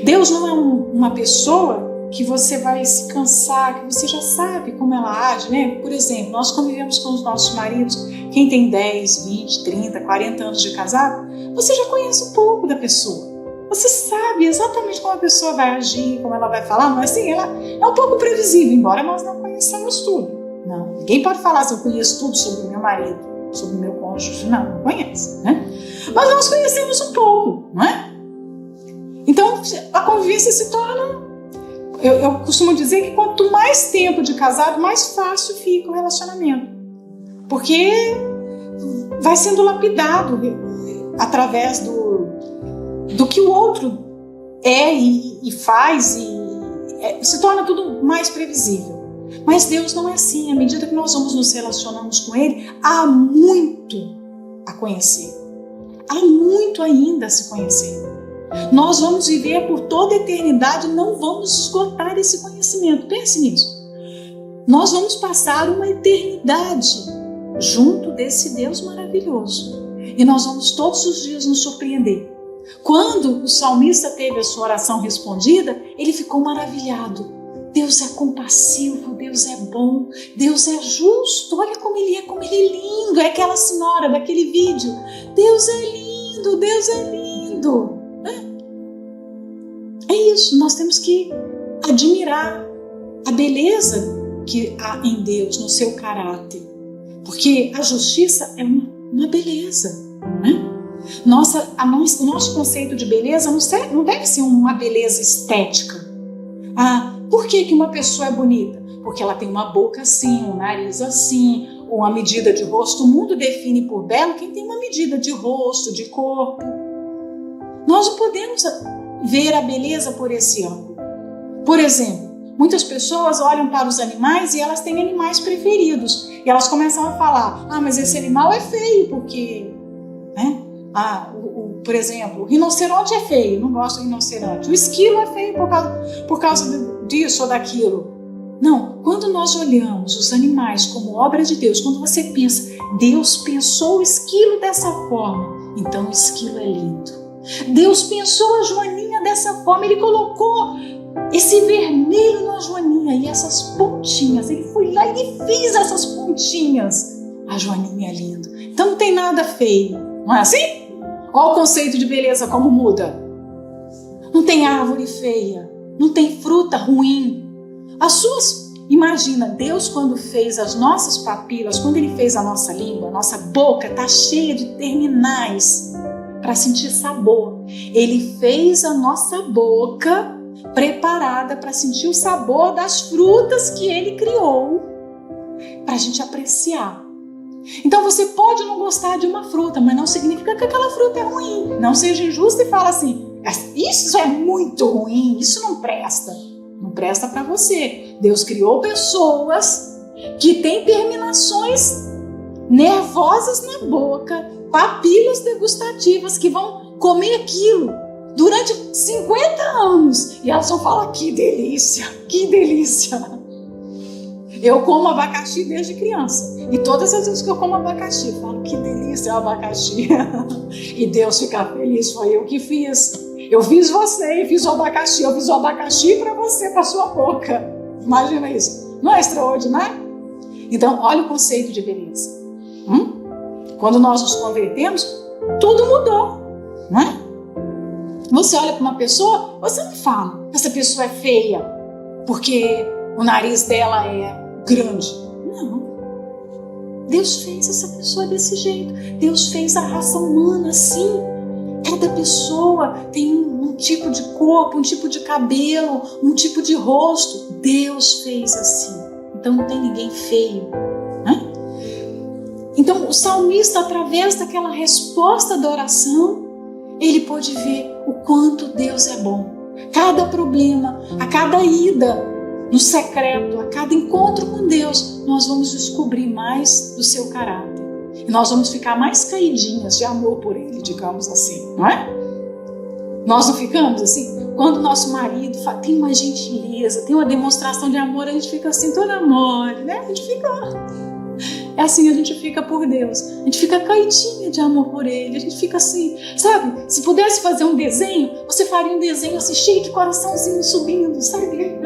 Deus não é uma pessoa que você vai se cansar, que você já sabe como ela age, né? Por exemplo, nós convivemos com os nossos maridos, quem tem 10, 20, 30, 40 anos de casado, você já conhece um pouco da pessoa. Você sabe exatamente como a pessoa vai agir, como ela vai falar, mas assim, ela é um pouco previsível, embora nós não conheçamos tudo. Não, ninguém pode falar se eu conheço tudo sobre o meu marido, sobre o meu cônjuge, não conhece, né? Mas nós conhecemos um pouco, não é? Então, a convivência se torna... Eu costumo dizer que quanto mais tempo de casado, mais fácil fica o relacionamento. Porque vai sendo lapidado através do que o outro é e faz, e se torna tudo mais previsível. Mas Deus não é assim. À medida que nós vamos nos relacionamos com Ele, há muito a conhecer. Há muito ainda a se conhecer. Nós vamos viver por toda a eternidade, não vamos esgotar esse conhecimento. Pense nisso. Nós vamos passar uma eternidade junto desse Deus maravilhoso. E nós vamos todos os dias nos surpreender. Quando o salmista teve a sua oração respondida, ele ficou maravilhado. Deus é compassivo, Deus é bom, Deus é justo. Olha como ele é lindo. É aquela senhora daquele vídeo. Deus é lindo, Deus é lindo. É isso, nós temos que admirar a beleza que há em Deus, no seu caráter. Porque a justiça é uma beleza, né? O nosso conceito de beleza não deve ser uma beleza estética. Por que uma pessoa é bonita? Porque ela tem uma boca assim, um nariz assim, uma medida de rosto. O mundo define por belo quem tem uma medida de rosto, de corpo. Nós não podemos ver a beleza por esse ângulo. Por exemplo, muitas pessoas olham para os animais e elas têm animais preferidos. E elas começam a falar, mas esse animal é feio porque... né? Por exemplo, o rinoceronte é feio, não gosto do rinoceronte. O esquilo é feio por causa disso ou daquilo. Não, quando nós olhamos os animais como obra de Deus, quando você pensa, Deus pensou o esquilo dessa forma, então o esquilo é lindo. Deus pensou a joaninha dessa forma, Ele colocou esse vermelho na joaninha e essas pontinhas, Ele foi lá e Ele fez essas pontinhas. A joaninha é linda. Então não tem nada feio, não é assim? Olha o conceito de beleza como muda. Não tem árvore feia, não tem fruta ruim. Imagina, Deus quando fez as nossas papilas, quando Ele fez a nossa língua, a nossa boca está cheia de terminais para sentir sabor. Ele fez a nossa boca preparada para sentir o sabor das frutas que Ele criou para a gente apreciar. Então você pode não gostar de uma fruta, mas não significa que aquela fruta é ruim. Não seja injusto e fala assim, isso é muito ruim, isso não presta. Não presta para você. Deus criou pessoas que têm terminações nervosas na boca, papilas degustativas que vão comer aquilo durante 50 anos. E elas vão falar, que delícia, que delícia. Eu como abacaxi desde criança. E todas as vezes que eu como abacaxi, eu falo, que delícia o abacaxi. E Deus fica feliz, foi eu que fiz. Eu fiz você, fiz o abacaxi para você, para sua boca. Imagina isso. Não é extraordinário? Então, olha o conceito de beleza. Quando nós nos convertemos, tudo mudou, não é? Você olha para uma pessoa, você não fala que essa pessoa é feia porque o nariz dela é grande. Não. Deus fez essa pessoa desse jeito. Deus fez a raça humana assim. Cada pessoa tem um tipo de corpo, um tipo de cabelo, um tipo de rosto. Deus fez assim. Então não tem ninguém feio, né? Então o salmista, através daquela resposta da oração, ele pôde ver o quanto Deus é bom. Cada problema, a cada ida no secreto, a cada encontro com Deus, nós vamos descobrir mais do seu caráter. E nós vamos ficar mais caidinhas de amor por Ele, digamos assim, não é? Nós não ficamos assim? Quando o nosso marido tem uma gentileza, tem uma demonstração de amor, a gente fica assim, toda mole, né? A gente fica... É assim, a gente fica por Deus. A gente fica caidinha de amor por Ele. A gente fica assim, sabe? Se pudesse fazer um desenho, você faria um desenho assim, cheio de coraçãozinho subindo, sabe?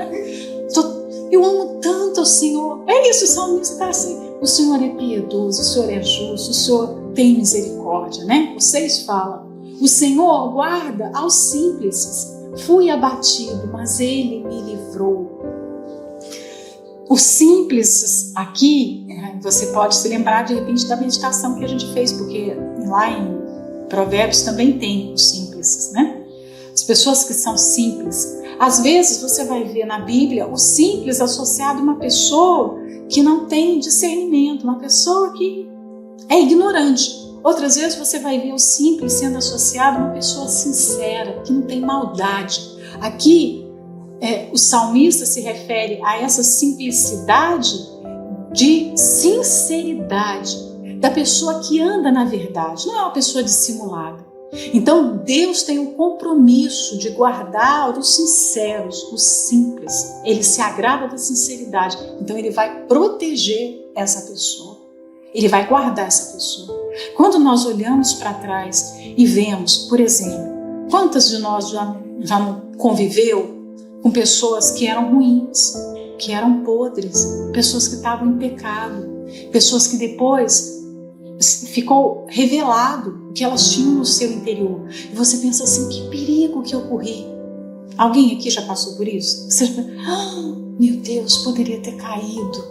Eu amo tanto o Senhor. É isso, o salmista está assim. O Senhor é piedoso, o Senhor é justo, o Senhor tem misericórdia, né? O 6 fala: o Senhor guarda aos simples. Fui abatido, mas Ele me livrou. Os simples aqui, você pode se lembrar de repente da meditação que a gente fez, porque lá em Provérbios também tem os simples, né? As pessoas que são simples. Às vezes você vai ver na Bíblia o simples associado a uma pessoa que não tem discernimento, uma pessoa que é ignorante. Outras vezes você vai ver o simples sendo associado a uma pessoa sincera, que não tem maldade. Aqui, o salmista se refere a essa simplicidade de sinceridade, da pessoa que anda na verdade, não é uma pessoa dissimulada. Então Deus tem um compromisso de guardar os sinceros, os simples. Ele se agrada da sinceridade, então Ele vai proteger essa pessoa, Ele vai guardar essa pessoa. Quando nós olhamos para trás e vemos, por exemplo, quantas de nós já não conviveu com pessoas que eram ruins, que eram podres, pessoas que estavam em pecado, pessoas que depois ficou revelado o que elas tinham no seu interior. E você pensa assim, que perigo que eu corri. Alguém aqui já passou por isso? Você pensa, meu Deus, poderia ter caído,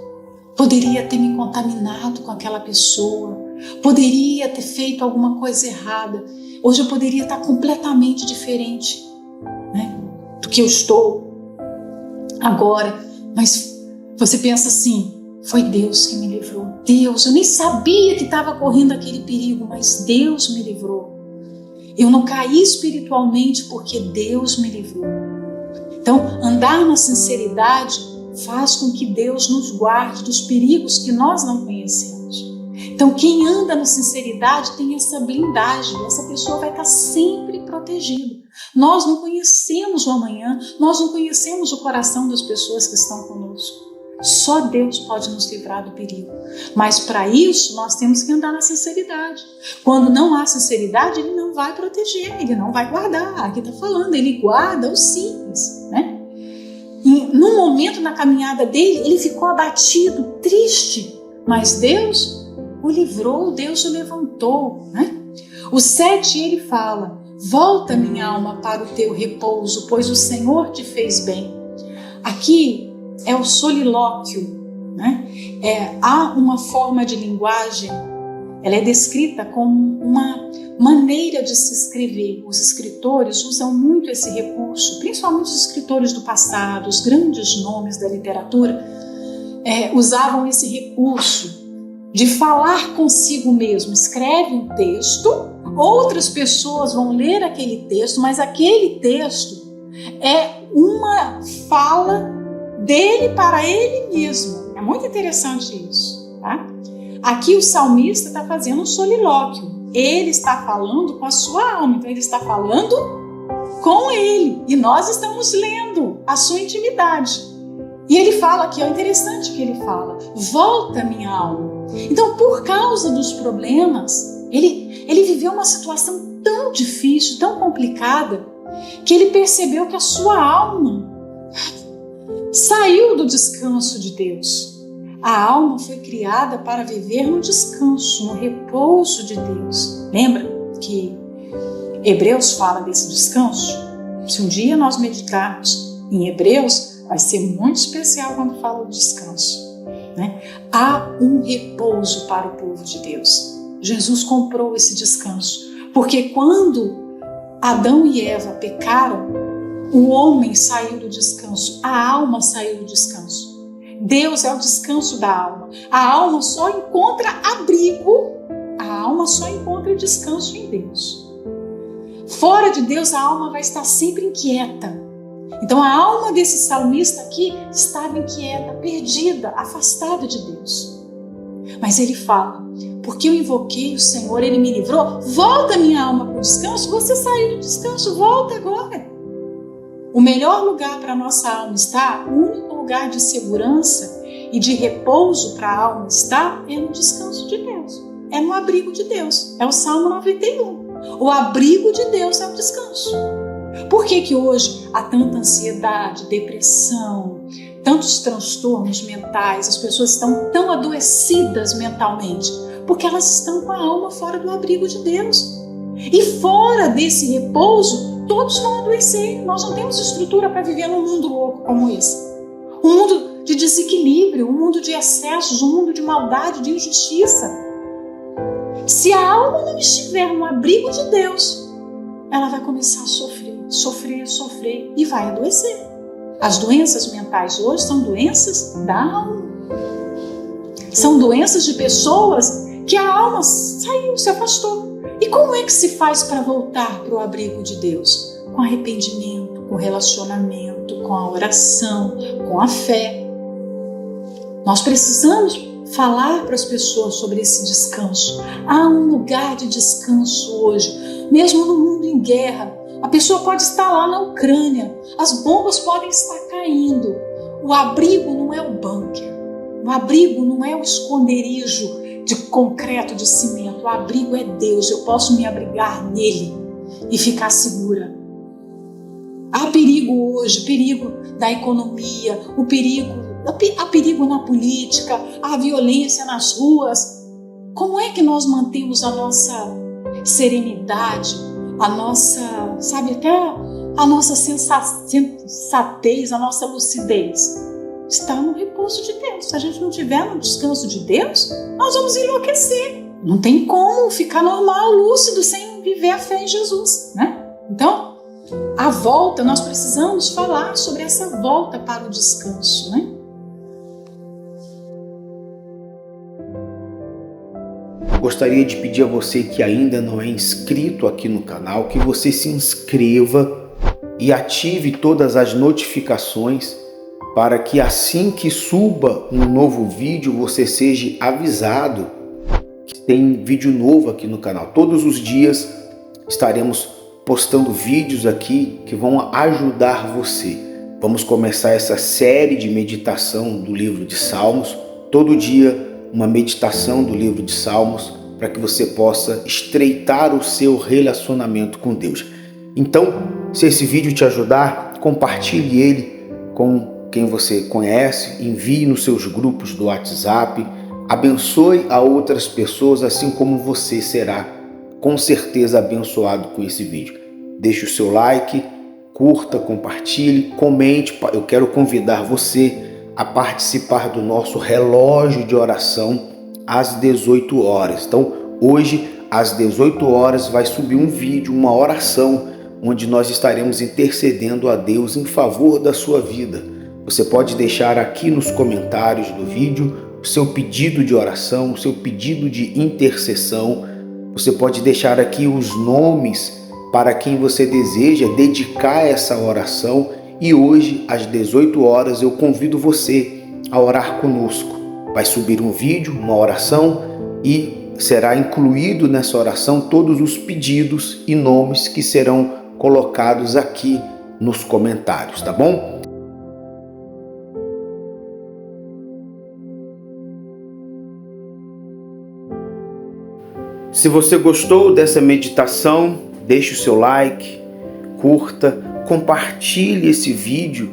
poderia ter me contaminado com aquela pessoa, poderia ter feito alguma coisa errada. Hoje eu poderia estar completamente diferente, né, do que eu estou agora. Mas você pensa assim, foi Deus que me livrou. Deus, eu nem sabia que estava correndo aquele perigo, mas Deus me livrou. Eu não caí espiritualmente porque Deus me livrou. Então, andar na sinceridade faz com que Deus nos guarde dos perigos que nós não conhecemos. Então, quem anda na sinceridade tem essa blindagem, essa pessoa vai estar sempre protegida. Nós não conhecemos o amanhã, nós não conhecemos o coração das pessoas que estão conosco. Só Deus pode nos livrar do perigo. Mas para isso nós temos que andar na sinceridade. Quando não há sinceridade, Ele não vai proteger, Ele não vai guardar. Aqui está falando, Ele guarda os simples, né? E num momento na caminhada dele, ele ficou abatido, triste. Mas Deus o livrou, Deus o levantou, né? O 7 ele fala: volta minha alma para o teu repouso, pois o Senhor te fez bem. Aqui é o solilóquio, né? Há uma forma de linguagem, ela é descrita como uma maneira de se escrever. Os escritores usam muito esse recurso, principalmente os escritores do passado, os grandes nomes da literatura, usavam esse recurso de falar consigo mesmo. Escreve um texto, outras pessoas vão ler aquele texto, mas aquele texto é uma fala dele para ele mesmo. É muito interessante isso, tá? Aqui o salmista está fazendo um solilóquio. Ele está falando com a sua alma, então ele está falando com ele. E nós estamos lendo a sua intimidade. E ele fala aqui, é interessante que ele fala: volta minha alma. Então, por causa dos problemas, ele viveu uma situação tão difícil, tão complicada, que ele percebeu que a sua alma saiu do descanso de Deus. A alma foi criada para viver no descanso, no repouso de Deus. Lembra que Hebreus fala desse descanso? Se um dia nós meditarmos em Hebreus, vai ser muito especial quando fala do descanso, né? Há um repouso para o povo de Deus. Jesus comprou esse descanso, porque quando Adão e Eva pecaram, o homem saiu do descanso, a alma saiu do descanso. Deus é o descanso da alma. A alma só encontra abrigo, a alma só encontra descanso em Deus. Fora de Deus, a alma vai estar sempre inquieta. Então a alma desse salmista aqui estava inquieta, perdida, afastada de Deus. Mas ele fala, porque eu invoquei o Senhor, Ele me livrou. Volta minha alma para o descanso, você saiu do descanso, volta agora. O melhor lugar para a nossa alma estar, o único lugar de segurança e de repouso para a alma estar, é no descanso de Deus. É no abrigo de Deus. É o Salmo 91. O abrigo de Deus é o descanso. Por que que hoje há tanta ansiedade, depressão, tantos transtornos mentais, as pessoas estão tão adoecidas mentalmente? Porque elas estão com a alma fora do abrigo de Deus. E fora desse repouso, todos vão adoecer. Nós não temos estrutura para viver num mundo louco como esse. Um mundo de desequilíbrio, um mundo de excessos, um mundo de maldade, de injustiça. Se a alma não estiver no abrigo de Deus, ela vai começar a sofrer e vai adoecer. As doenças mentais hoje são doenças da alma. São doenças de pessoas que a alma saiu, se afastou. E como é que se faz para voltar para o abrigo de Deus? Com arrependimento, com relacionamento, com a oração, com a fé. Nós precisamos falar para as pessoas sobre esse descanso. Há um lugar de descanso hoje, mesmo no mundo em guerra. A pessoa pode estar lá na Ucrânia, as bombas podem estar caindo. O abrigo não é o bunker, o abrigo não é o esconderijo de concreto, de cimento. O abrigo é Deus, eu posso me abrigar nele e ficar segura. Há perigo hoje, perigo da economia, há perigo na política, há violência nas ruas. Como é que nós mantemos a nossa serenidade, a nossa, até a nossa sensatez, a nossa lucidez? Está no repouso de Deus. Se a gente não estiver no descanso de Deus, nós vamos enlouquecer. Não tem como ficar normal, lúcido, sem viver a fé em Jesus, né? Então, a volta, nós precisamos falar sobre essa volta para o descanso, né? Eu gostaria de pedir a você que ainda não é inscrito aqui no canal, que você se inscreva e ative todas as notificações para que assim que suba um novo vídeo, você seja avisado que tem vídeo novo aqui no canal. Todos os dias estaremos postando vídeos aqui que vão ajudar você. Vamos começar essa série de meditação do livro de Salmos. Todo dia uma meditação do livro de Salmos para que você possa estreitar o seu relacionamento com Deus. Então, se esse vídeo te ajudar, compartilhe ele com quem você conhece, envie nos seus grupos do WhatsApp, abençoe a outras pessoas, assim como você será com certeza abençoado com esse vídeo. Deixe o seu like, curta, compartilhe, comente. Eu quero convidar você a participar do nosso relógio de oração às 18 horas. Então, hoje, às 18 horas, vai subir um vídeo, uma oração, onde nós estaremos intercedendo a Deus em favor da sua vida. Você pode deixar aqui nos comentários do vídeo o seu pedido de oração, o seu pedido de intercessão. Você pode deixar aqui os nomes para quem você deseja dedicar essa oração. E hoje, às 18 horas, eu convido você a orar conosco. Vai subir um vídeo, uma oração, e será incluído nessa oração todos os pedidos e nomes que serão colocados aqui nos comentários, tá bom? Se você gostou dessa meditação, deixe o seu like, curta, compartilhe esse vídeo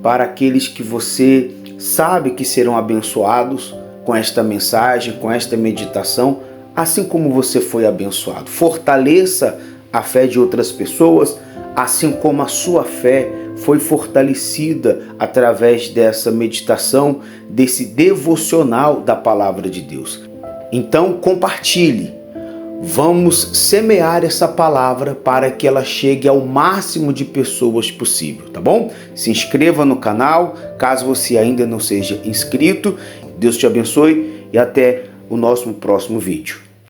para aqueles que você sabe que serão abençoados com esta mensagem, com esta meditação, assim como você foi abençoado. Fortaleça a fé de outras pessoas, assim como a sua fé foi fortalecida através dessa meditação, desse devocional da palavra de Deus. Então, compartilhe. Vamos semear essa palavra para que ela chegue ao máximo de pessoas possível, tá bom? Se inscreva no canal, caso você ainda não seja inscrito. Deus te abençoe e até o nosso próximo vídeo.